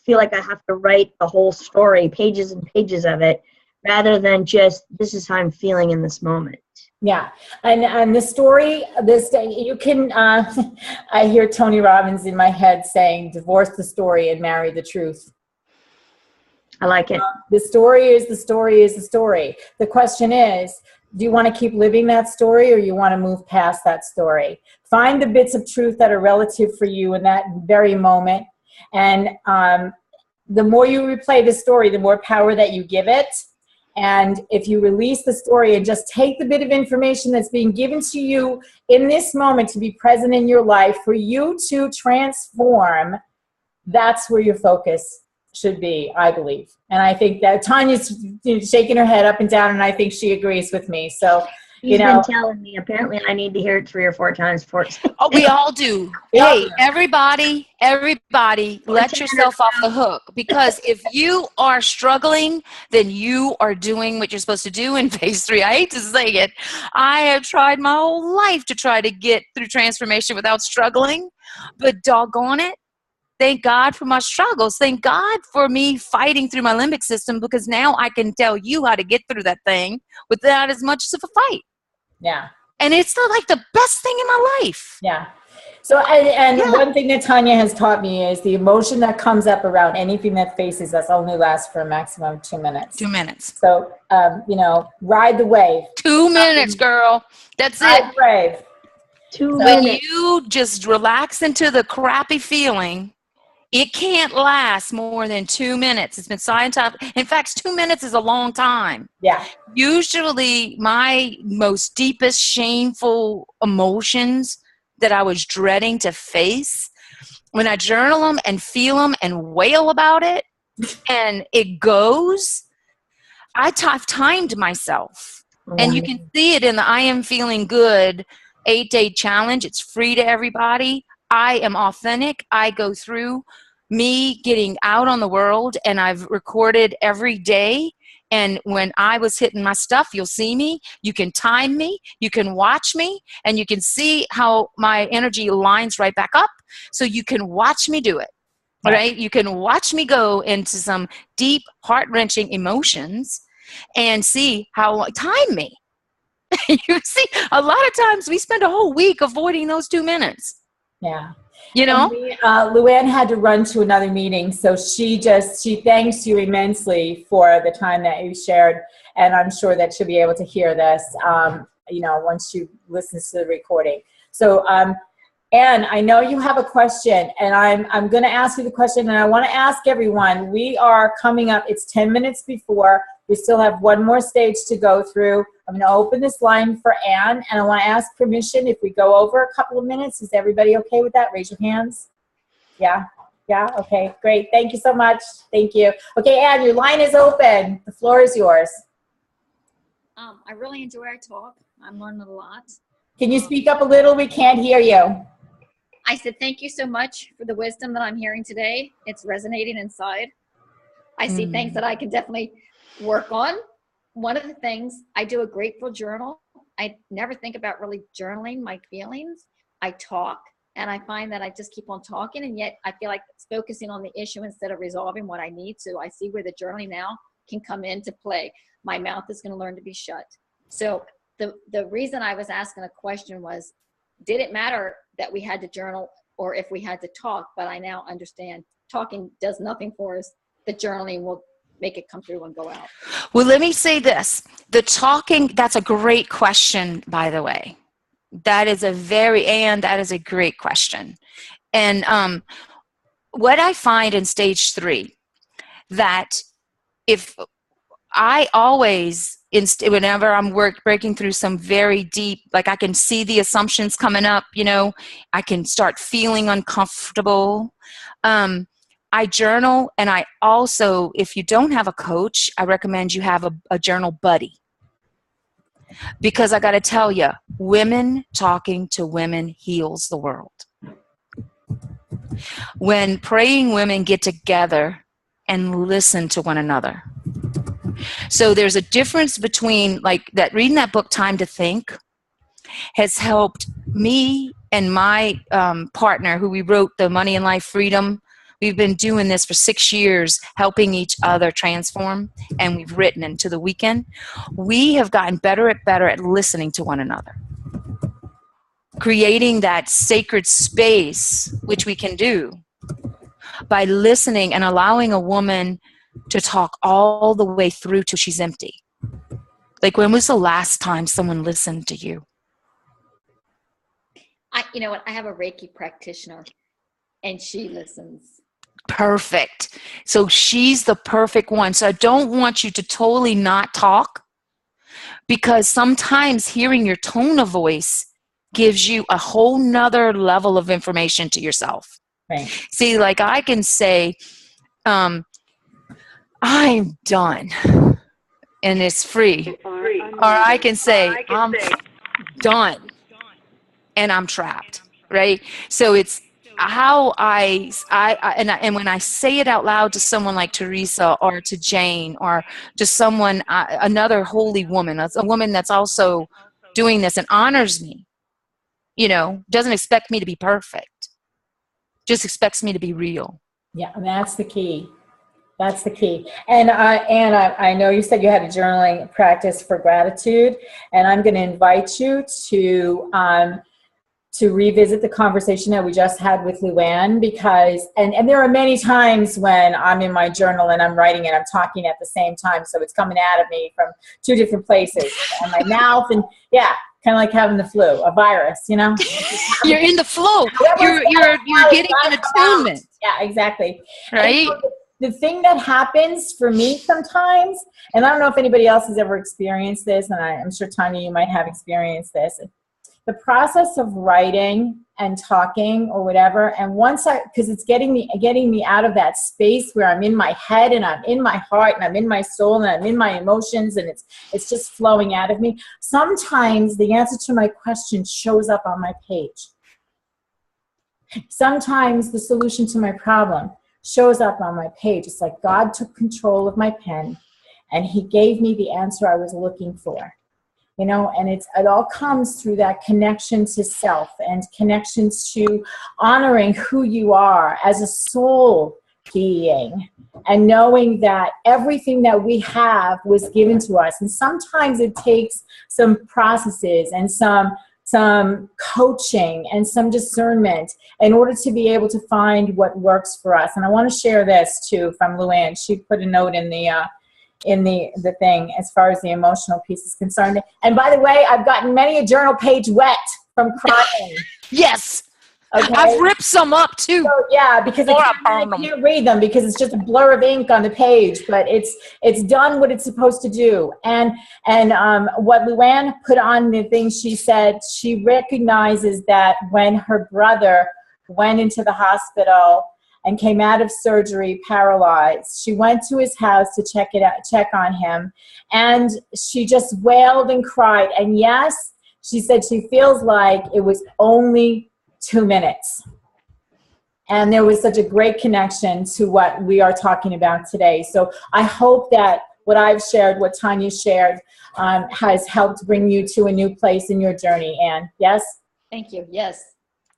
feel like I have to write the whole story, pages and pages of it, rather than just, this is how I'm feeling in this moment. Yeah, and the story, you can, I hear Tony Robbins in my head saying, divorce the story and marry the truth. I like it. The story is the story is the story. The question is, do you want to keep living that story, or you want to move past that story? Find the bits of truth that are relative for you in that very moment. And the more you replay the story, the more power that you give it. And if you release the story and just take the bit of information that's being given to you in this moment to be present in your life, for you to transform that's where your focus should be, I believe. And I think that Tanya's shaking her head up and down, and I think she agrees with me. So, She's been telling me, apparently I need to hear it 3 or 4 times before it's Oh, we all do. Hey, everybody, let yourself off the hook. Because if you are struggling, then you are doing what you're supposed to do in phase 3. I hate to say it. I have tried my whole life to try to get through transformation without struggling. But doggone it, thank God for my struggles. Thank God for me fighting through my limbic system, because now I can tell you how to get through that thing without as much of a fight. Yeah. And it's like the best thing in my life. Yeah. So, one thing that Tanya has taught me is the emotion that comes up around anything that faces us only lasts for a maximum of 2 minutes. 2 minutes. So, ride the wave. 2 minutes, girl. That's ride it. The wave. 2 When minutes. you just relax into the crappy feeling, it can't last more than 2 minutes. It's been scientific. In fact, 2 minutes is a long time. Yeah. Usually my most deepest shameful emotions that I was dreading to face, when I journal them and feel them and wail about it, and it goes, I've timed myself. And you can see it in the I Am Feeling Good 8-day challenge. It's free to everybody. I am authentic. I go through me getting out on the world, and I've recorded every day. And when I was hitting my stuff, you'll see me. You can time me. You can watch me. And you can see how my energy lines right back up. So you can watch me do it. Right? You can watch me go into some deep, heart-wrenching emotions and see how time me. You see, a lot of times we spend a whole week avoiding those 2 minutes. Yeah. Luann had to run to another meeting, so she thanks you immensely for the time that you shared, and I'm sure that she'll be able to hear this, once she listens to the recording. So, Anne, I know you have a question, and I'm going to ask you the question, and I want to ask everyone. We are coming up. It's 10 minutes before. We still have one more stage to go through. I'm going to open this line for Anne, and I want to ask permission if we go over a couple of minutes. Is everybody okay with that? Raise your hands. Yeah? Yeah? Okay, great. Thank you so much. Thank you. Okay, Anne, your line is open. The floor is yours. I really enjoy our talk. I'm learning a lot. Can you speak up a little? We can't hear you. I said thank you so much for the wisdom that I'm hearing today. It's resonating inside. I see things that I can definitely work on. One of the things, I do a grateful journal. I never think about really journaling my feelings. I talk, and I find that I just keep on talking, and yet I feel like it's focusing on the issue instead of resolving what I need to. I see where the journaling now can come into play. My mouth is going to learn to be shut. So the reason I was asking a question was, did it matter that we had to journal or if we had to talk? But I now understand talking does nothing for us. The journaling will make it come through and go out. Well, let me say this. The talking, that's a great question, by the way. That is a great question. And what I find in stage 3, that if I always, whenever I'm breaking through some very deep, like I can see the assumptions coming up, I can start feeling uncomfortable. I journal, and I also, if you don't have a coach, I recommend you have a journal buddy. Because I got to tell you, women talking to women heals the world. When praying women get together and listen to one another. So there's a difference between reading that book, Time to Think, has helped me and my partner, who we wrote the Money and Life Freedom. We've been doing this for 6 years, helping each other transform, and we've written into the weekend. We have gotten better at listening to one another, creating that sacred space, which we can do by listening and allowing a woman to talk all the way through till she's empty. Like, when was the last time someone listened to you? You know what? I have a Reiki practitioner, and she listens. Perfect. So she's the perfect one. So I don't want you to totally not talk, because sometimes hearing your tone of voice gives you a whole nother level of information to yourself. Right. See, like I can say, I'm done, and it's free. Or I can say, I'm done, and I'm trapped, right? So it's how and when I say it out loud to someone like Teresa or to Jane or to someone, another holy woman, a woman that's also doing this and honors me, doesn't expect me to be perfect, just expects me to be real. Yeah, and that's the key. That's the key. And I know you said you had a journaling practice for gratitude, and I'm going to invite you to revisit the conversation that we just had with Luann, because, and there are many times when I'm in my journal and I'm writing and I'm talking at the same time. So it's coming out of me from two different places, and my mouth, and yeah, kind of like having the flu, a virus, You're in the flow. You're getting an attunement. Yeah, exactly. Right. And the thing that happens for me sometimes, and I don't know if anybody else has ever experienced this, and I'm sure, Tanya, you might have experienced this, the process of writing and talking or whatever, and because it's getting me out of that space where I'm in my head and I'm in my heart and I'm in my soul and I'm in my emotions, and it's just flowing out of me. Sometimes the answer to my question shows up on my page. Sometimes the solution to my problem shows up on my page. It's like God took control of my pen and he gave me the answer I was looking for. And it all comes through that connection to self and connections to honoring who you are as a soul being, and knowing that everything that we have was given to us. And sometimes it takes some processes and some coaching and some discernment in order to be able to find what works for us. And I want to share this too from Luann. She put a note in the thing as far as the emotional piece is concerned. And by the way, I've gotten many a journal page wet from crying. Yes. Okay. I've ripped some up too. So, yeah, because I can't read them because it's just a blur of ink on the page, but it's done what it's supposed to do. And what Luann put on the thing, she said she recognizes that when her brother went into the hospital and came out of surgery paralyzed, she went to his house to check on him, and she just wailed and cried. And yes, she said she feels like it was only 2 minutes. And there was such a great connection to what we are talking about today. So I hope that what I've shared, what Tanya shared, has helped bring you to a new place in your journey. Anne, yes? Thank you. Yes.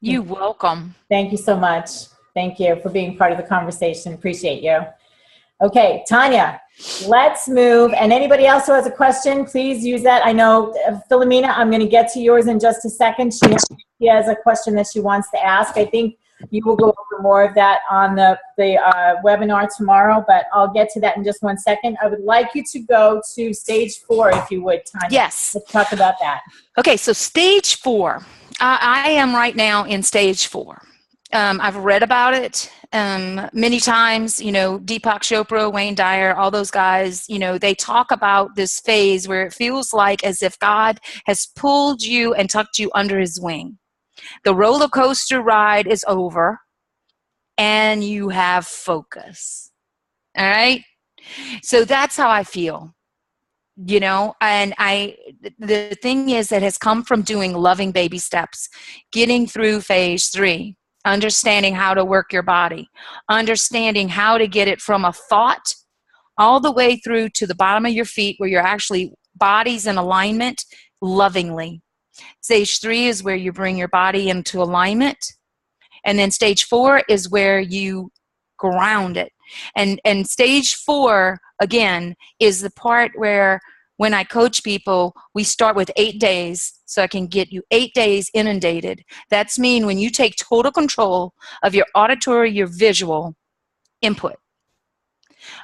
You're welcome. Thank you so much. Thank you for being part of the conversation. Appreciate you. Okay, Tanya, let's move. And anybody else who has a question, please use that. I know, Philomena, I'm going to get to yours in just a second. She has a question that she wants to ask. I think you will go over more of that on the webinar tomorrow, but I'll get to that in just 1 second. I would like you to go to stage 4, if you would, Tanya. Yes. Let's talk about that. Okay, so stage 4. I am right now in stage 4. I've read about it many times. Deepak Chopra, Wayne Dyer, all those guys, they talk about this phase where it feels like as if God has pulled you and tucked you under his wing. The roller coaster ride is over and you have focus. All right? So that's how I feel. And the thing is that has come from doing loving baby steps, getting through phase 3, understanding how to work your body, understanding how to get it from a thought all the way through to the bottom of your feet where you're actually body's in alignment lovingly. Stage 3 is where you bring your body into alignment. And then stage 4 is where you ground it. And stage 4, again, is the part where when I coach people, we start with 8 days, so I can get you 8 days inundated. That's mean when you take total control of your auditory, your visual input.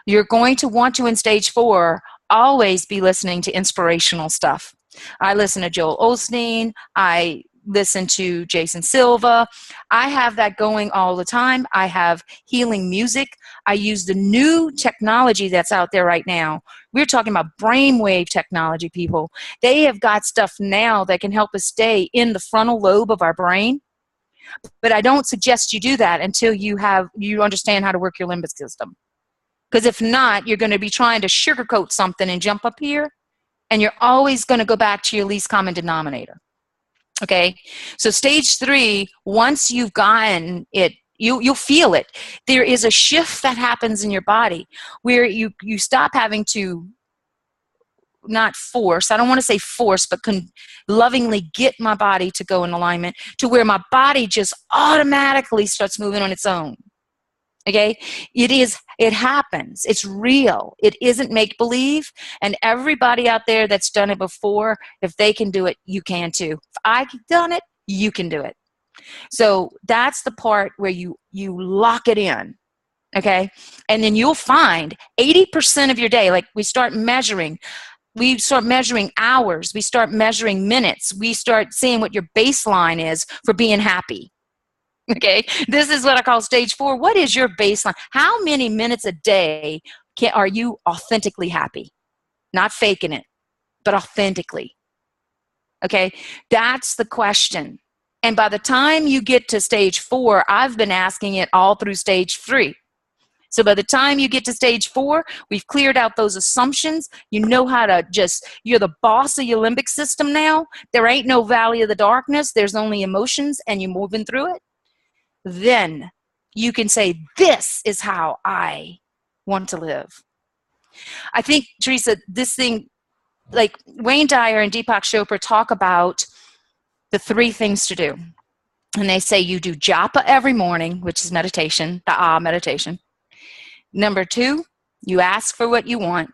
You're going to want to, in stage 4, always be listening to inspirational stuff. I listen to Joel Osteen. I listen to Jason Silva. I have that going all the time. I have healing music. I use the new technology that's out there right now. We're talking about brainwave technology, people. They have got stuff now that can help us stay in the frontal lobe of our brain But I don't suggest you do that until you understand how to work your limbic system. Because if not, you're going to be trying to sugarcoat something and jump up here, and you're always going to go back to your least common denominator. Okay? So stage 3, once you've gotten it, you'll feel it. There is a shift that happens in your body where you stop having to, not force, I don't want to say force, but lovingly get my body to go in alignment to where my body just automatically starts moving on its own. Okay? It happens. It's real. It isn't make-believe. And everybody out there that's done it before, if they can do it, you can too. If I've done it, you can do it. So that's the part where you lock it in. Okay? And then you'll find 80% of your day, like we start measuring hours, we start measuring minutes, we start seeing what your baseline is for being happy. Okay, this is what I call stage 4. What is your baseline? How many minutes a day are you authentically happy? Not faking it, but authentically. Okay, that's the question. And by the time you get to stage 4, I've been asking it all through stage 3. So by the time you get to stage 4, we've cleared out those assumptions. You know how to you're the boss of your limbic system now. There ain't no valley of the darkness. There's only emotions, and you're moving through it. Then you can say, this is how I want to live. I think, Teresa, this thing, like Wayne Dyer and Deepak Chopra talk about the 3 things to do. And they say you do japa every morning, which is meditation, the meditation. Number 2, you ask for what you want.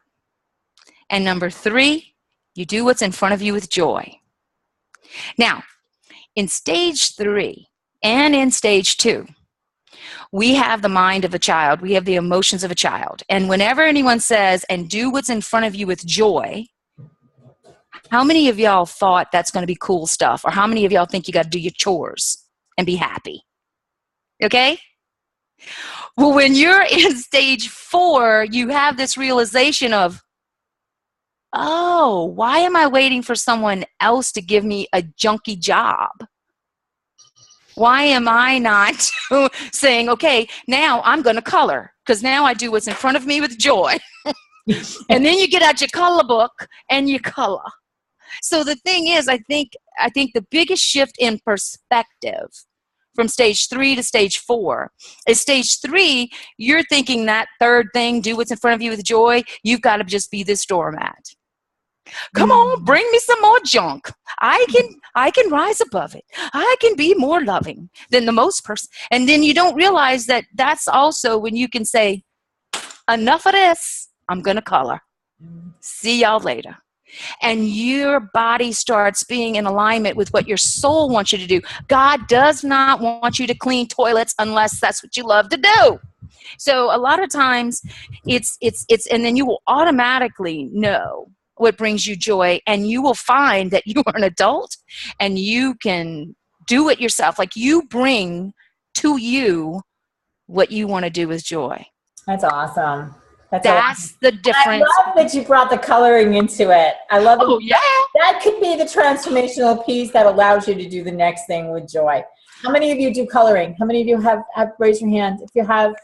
And number 3, you do what's in front of you with joy. Now, in stage 3 and in stage 2, we have the mind of a child. We have the emotions of a child. And whenever anyone says, and do what's in front of you with joy, how many of y'all thought that's going to be cool stuff? Or how many of y'all think you got to do your chores and be happy? Okay? Well, when you're in stage 4, you have this realization of, oh, why am I waiting for someone else to give me a junky job? Why am I not saying, okay, now I'm going to color, because now I do what's in front of me with joy. And then you get out your color book and you color. So the thing is, I think the biggest shift in perspective from stage 3 to stage 4 is stage 3, you're thinking that third thing, do what's in front of you with joy, you've got to just be this doormat. Come on, bring me some more junk. I can rise above it. I can be more loving than the most person. And then you don't realize that that's also when you can say, enough of this, I'm going to color. See y'all later. And your body starts being in alignment with what your soul wants you to do. God does not want you to clean toilets unless that's what you love to do. So a lot of times it's and then you will automatically know what brings you joy, and you will find that you are an adult and you can do it yourself. Like, you bring to you what you want to do with joy. That's awesome. That's the difference. I love that you brought the coloring into it. I love it. Oh, yeah. That could be the transformational piece that allows you to do the next thing with joy. How many of you do coloring? How many of you have raise your hand if you have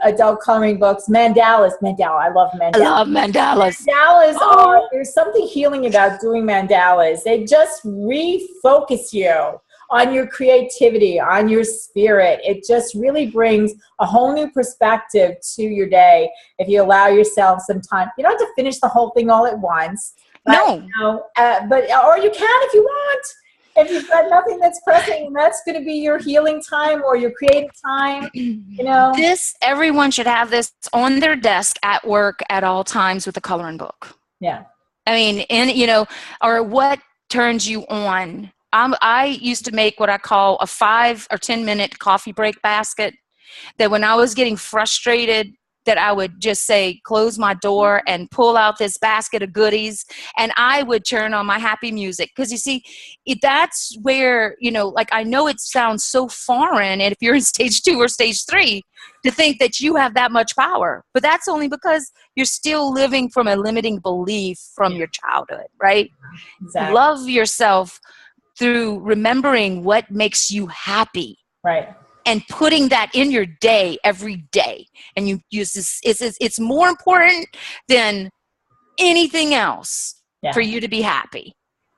adult coloring books? Mandala. I love mandalas. I love mandalas. Mandalas there's something healing about doing mandalas. They just refocus you on your creativity, on your spirit. It just really brings a whole new perspective to your day if you allow yourself some time. You don't have to finish the whole thing all at once. But, no. Or you can if you want. If you've got nothing that's pressing, and that's going to be your healing time or your creative time, everyone should have this on their desk at work at all times with a coloring book. Yeah. I mean, or what turns you on. I used to make what I call a 5 or 10 minute coffee break basket, that when I was getting frustrated, that I would just say, close my door and pull out this basket of goodies, and I would turn on my happy music. Because you see, that's where, like, I know it sounds so foreign, and if you're in stage 2 or stage 3, to think that you have that much power. But that's only because you're still living from a limiting belief from your childhood, right? Exactly. Love yourself through remembering what makes you happy. Right. And putting that in your day every day. And you use this, it's more important than anything else for you to be happy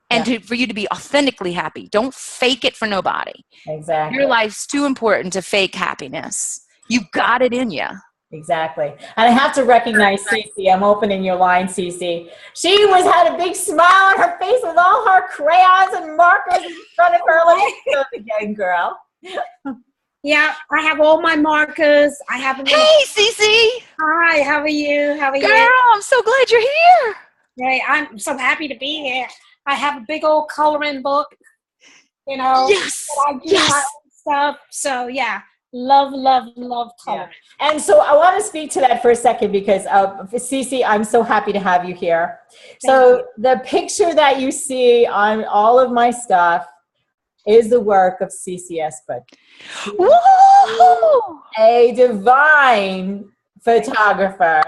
and for you to be authentically happy. Don't fake it for nobody. Exactly. Your life's too important to fake happiness. You've got it in you. Exactly. And I have to recognize Cece. I'm opening your line, Cece. She had a big smile on her face with all her crayons and markers in front of her. Let's do it again, girl. Yeah, I have all my markers. I have them. Hey, Cece. Hi, how are you? How are you? Girl, I'm so glad you're here. Right, I'm so happy to be here. I have a big old coloring book, you know. Yes. I do my own stuff. So, yeah, love coloring. Yeah. And so I want to speak to that for a second because, Cece, I'm so happy to have you here. So the picture that you see on all of my stuff is the work of Cece Espert. Woo! A divine photographer,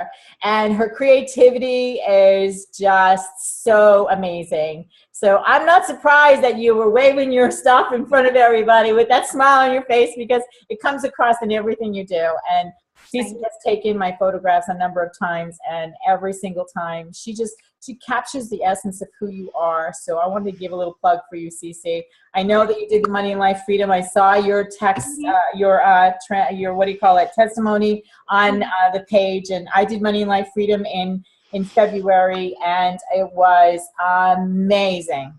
and her creativity is just so amazing. So I'm not surprised that you were waving your stuff in front of everybody with that smile on your face, because it comes across in everything you do. And Cece has taken my photographs a number of times, and every single time she captures the essence of who you are. So I wanted to give a little plug for you, Cece. I know that you did the Money and Life Freedom. I saw your text, your what do you call it, testimony on the page, and I did Money and Life Freedom in February, and it was amazing.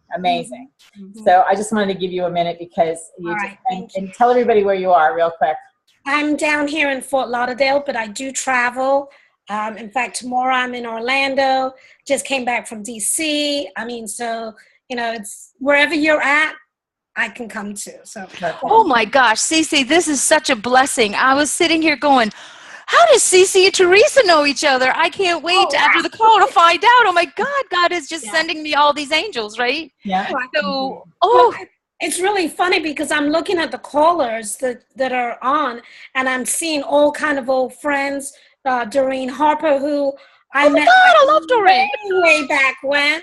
So I just wanted to give you a minute because and tell everybody where you are real quick. I'm down here in Fort Lauderdale, but I do travel. In fact, tomorrow I'm in Orlando. Just came back from DC. I mean, so, you know, it's wherever you're at, I can come to. So. Oh my gosh, Cece, this is such a blessing. I was sitting here going, how does Cece and Teresa know each other? I can't wait after the call to find out. Oh my God, God is just sending me all these angels, right? Yeah. So, it's really funny because I'm looking at the callers that are on, and I'm seeing all kind of old friends. Doreen Harper, who I met I love Doreen. way back when.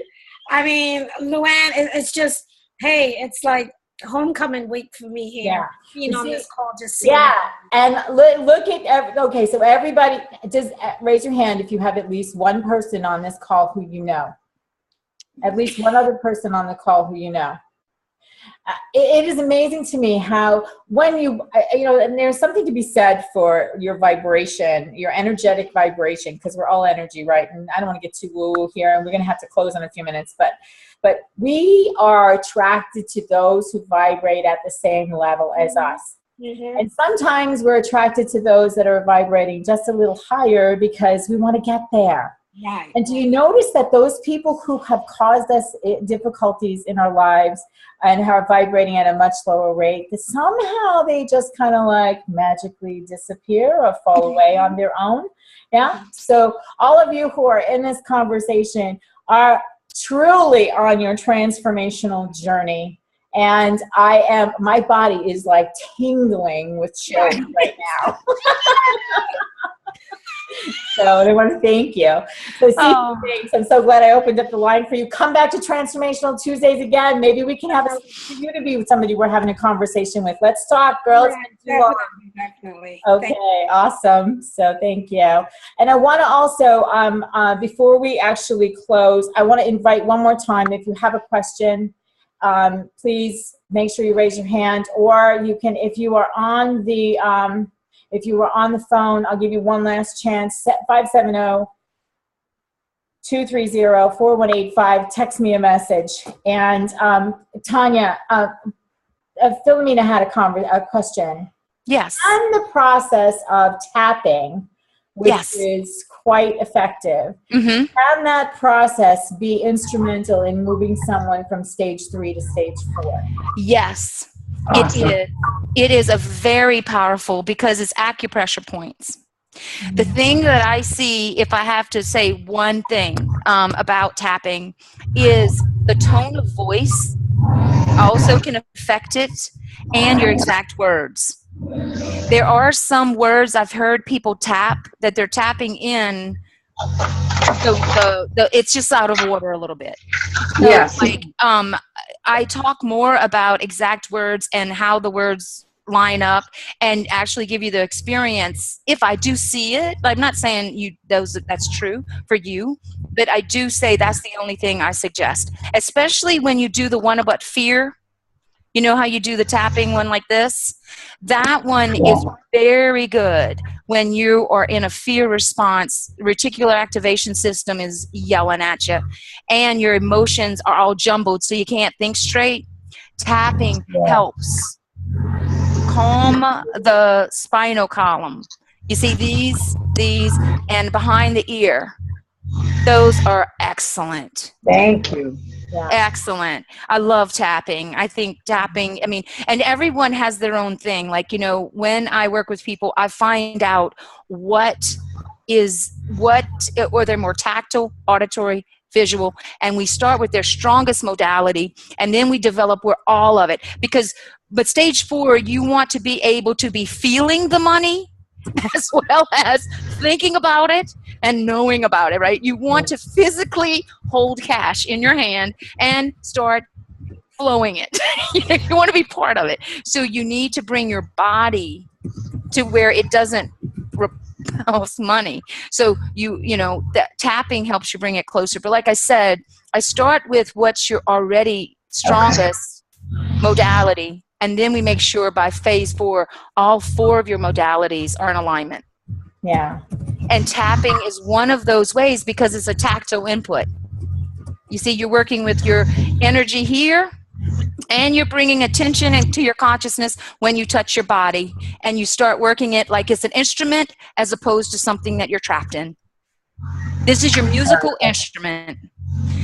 I mean, Luann, it's just, hey, it's like homecoming week for me here. Yeah. Being on this call, just seeing. Yeah, and look at, okay, so everybody, just raise your hand if you have at least one person on this call who you know. At least one other person on the call who you know. It is amazing to me how when you know, and there's something to be said for your vibration, your energetic vibration, because we're all energy, right? And I don't want to get too woo-woo here, and we're going to have to close in a few minutes, but we are attracted to those who vibrate at the same level as us. Mm-hmm. And sometimes we're attracted to those that are vibrating just a little higher because we want to get there. Right. And do you notice that those people who have caused us difficulties in our lives and are vibrating at a much lower rate, that somehow they just kind of like magically disappear or fall away on their own? Yeah. So all of you who are in this conversation are truly on your transformational journey. And my body is like tingling with chills right now. So I want to thank you. So thanks. I'm so glad I opened up the line for you. Come back to Transformational Tuesdays again. Maybe we can have you to be with somebody we're having a conversation with. Let's talk, girls. Definitely. Okay, awesome. So thank you. And I want to also, before we actually close, I want to invite one more time, if you have a question, please make sure you raise your hand, or you can, if you are on the phone, I'll give you one last chance. 570-230-4185. Text me a message. And Tanya, Philomena had a question. Yes. On the process of tapping, which is quite effective, can that process be instrumental in moving someone from stage 3 to stage 4? Yes. Awesome. It is a very powerful, because it's acupressure points. The thing that I see, if I have to say one thing about tapping, is the tone of voice also can affect it, and your exact words. There are some words I've heard people tap that they're tapping in. It's just out of order a little bit. So, like, I talk more about exact words and how the words line up and actually give you the experience. If I do see it, I'm not saying that's true for you, but I do say that's the only thing I suggest, especially when you do the one about fear. You know how you do the tapping one like this? That one is very good when you are in a fear response. Reticular activation system is yelling at you, and your emotions are all jumbled, so you can't think straight. Tapping helps calm the spinal column. You see these, and behind the ear. Those are excellent. Thank you. Yeah. Excellent. I love tapping. I think tapping, I mean, and everyone has their own thing. Like, you know, when I work with people, I find out or they're more tactile, auditory, visual, and we start with their strongest modality, and then we develop all of it. But stage 4, you want to be able to be feeling the money as well as thinking about it and knowing about it, right? You want to physically hold cash in your hand and start flowing it. You want to be part of it. So you need to bring your body to where it doesn't repulse money. So you know, that tapping helps you bring it closer. But like I said, I start with what's your already strongest modality, and then we make sure by phase 4, all 4 of your modalities are in alignment. Yeah. And tapping is one of those ways because it's a tactile input. You see, you're working with your energy here, and you're bringing attention into your consciousness when you touch your body, and you start working it like it's an instrument as opposed to something that you're trapped in. This is your musical instrument.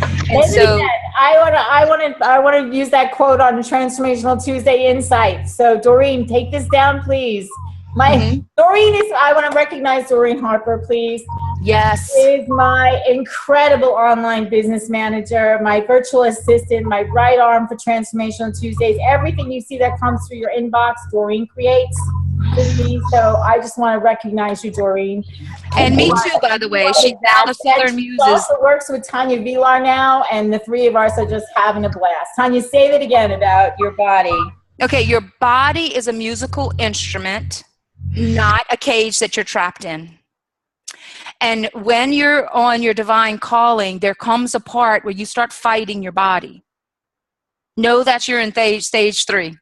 And so I want to use that quote on Transformational Tuesday Insight. So Doreen, take this down, please. Doreen I want to recognize Doreen Harper, please. Yes. She is my incredible online business manager, my virtual assistant, my right arm for Transformational Tuesdays. Everything you see that comes through your inbox, Doreen creates with me. So I just want to recognize you, Doreen. And me too, by the way. She's now the Southern Muses. She also works with Tanya Villar now, and the 3 of us are just having a blast. Tanya, say that again about your body. Okay, your body is a musical instrument, not a cage that you're trapped in. And when you're on your divine calling, there comes a part where you start fighting your body. Know that you're in stage 3.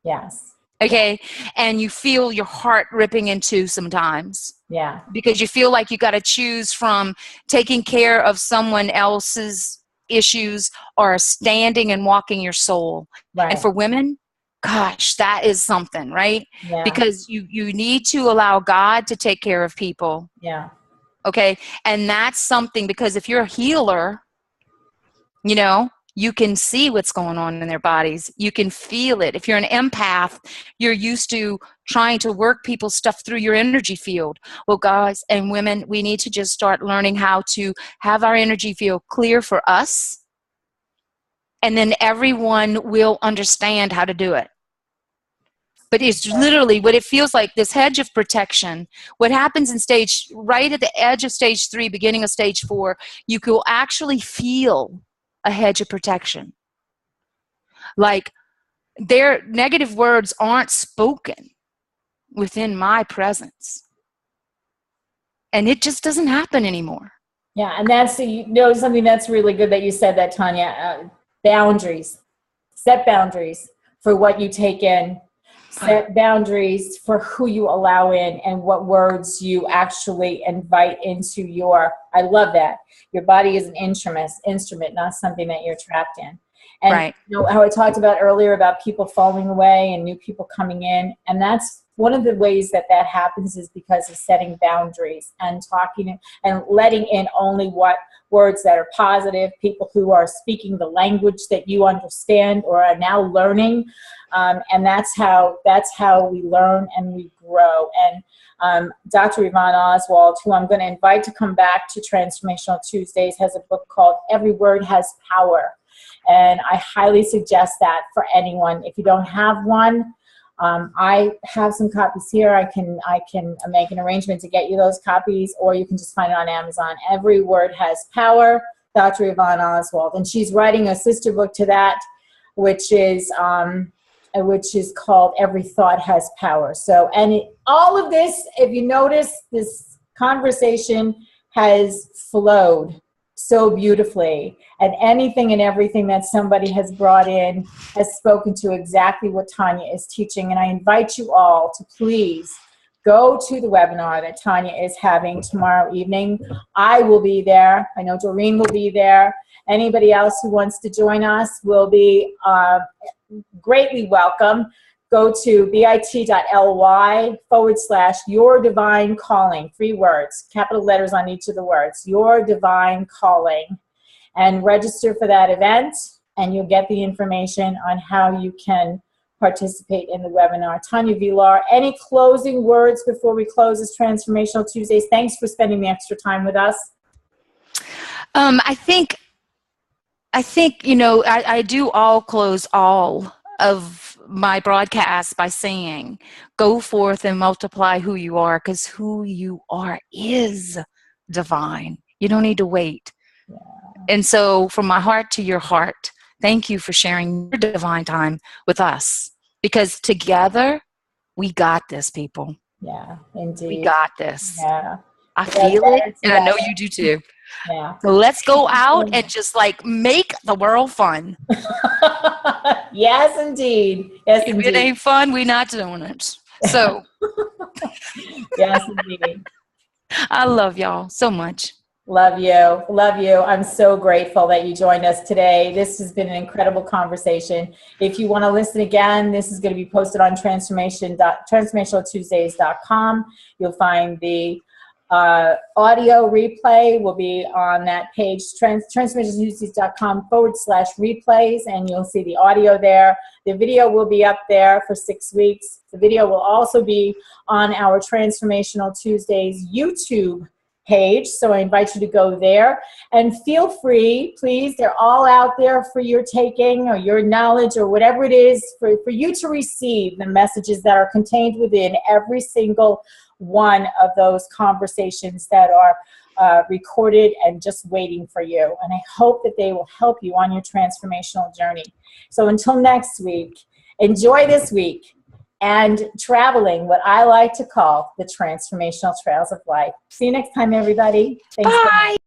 Yes. Okay? And you feel your heart ripping in two sometimes. Yeah. Because you feel like you got to choose from taking care of someone else's issues or standing and walking your soul. Right. And for women, gosh, that is something, right? Yeah. Because you need to allow God to take care of people. Yeah. Okay? And that's something, because if you're a healer, you know, you can see what's going on in their bodies. You can feel it. If you're an empath, you're used to trying to work people's stuff through your energy field. Well, guys and women, we need to just start learning how to have our energy field clear for us. And then everyone will understand how to do it. But it's literally what it feels like, this hedge of protection. What happens in right at the edge of stage 3, beginning of stage 4, you will actually feel a hedge of protection. Like their negative words aren't spoken within my presence. And it just doesn't happen anymore. Yeah, and that's, you know, something that's really good that you said that, Tanya. Boundaries. Set boundaries for what you take in. Set boundaries for who you allow in and what words you actually invite into your, I love that. Your body is an instrument, not something that you're trapped in. And right. You know, how I talked about earlier about people falling away and new people coming in. And that's one of the ways that happens is because of setting boundaries and talking and letting in only what words that are positive, people who are speaking the language that you understand or are now learning. And that's how we learn and we grow. And Dr. Yvonne Oswald, who I'm going to invite to come back to Transformational Tuesdays, has a book called Every Word Has Power. And I highly suggest that for anyone. If you don't have one, I have some copies here. I can make an arrangement to get you those copies, or you can just find it on Amazon. Every Word Has Power, Dr. Yvonne Oswald. And she's writing a sister book to that, which is which is called Every Thought Has Power. So, and all of this, if you notice, this conversation has flowed so beautifully, and anything and everything that somebody has brought in has spoken to exactly what Tanya is teaching. And I invite you all to please go to the webinar that Tanya is having tomorrow evening. I will be there. I know Doreen will be there. Anybody else who wants to join us will be greatly welcome. Go to bit.ly/your divine calling, 3 words, capital letters on each of the words, your divine calling, and register for that event, and you'll get the information on how you can participate in the webinar. Tanya Villar, any closing words before we close this Transformational Tuesdays? Thanks for spending the extra time with us. I think, you know, I do close all of my broadcasts by saying, go forth and multiply who you are, because who you are is divine. You don't need to wait. Yeah. And so from my heart to your heart, thank you for sharing your divine time with us, because together we got this, people. Yeah, indeed. We got this. Yeah. I feel it, and I know you do too. Yeah. So let's go out and just like make the world fun. Yes, indeed. Yes, if indeed. it ain't fun, we're not doing it. So yes, indeed. I love y'all so much. Love you. Love you. I'm so grateful that you joined us today. This has been an incredible conversation. If you want to listen again, this is going to be posted on transformationaltuesdays.com. You'll find the audio replay will be on that page, transformationaltuesdays.com/replays, and you'll see the audio there. The video will be up there for 6 weeks. The video will also be on our Transformational Tuesdays YouTube page, so I invite you to go there, and feel free, please, they're all out there for your taking, or your knowledge, or whatever it is, for you to receive the messages that are contained within every single one of those conversations that are recorded and just waiting for you. And I hope that they will help you on your transformational journey. So until next week, enjoy this week and traveling what I like to call the transformational trails of life. See you next time, everybody. Thanks. Bye.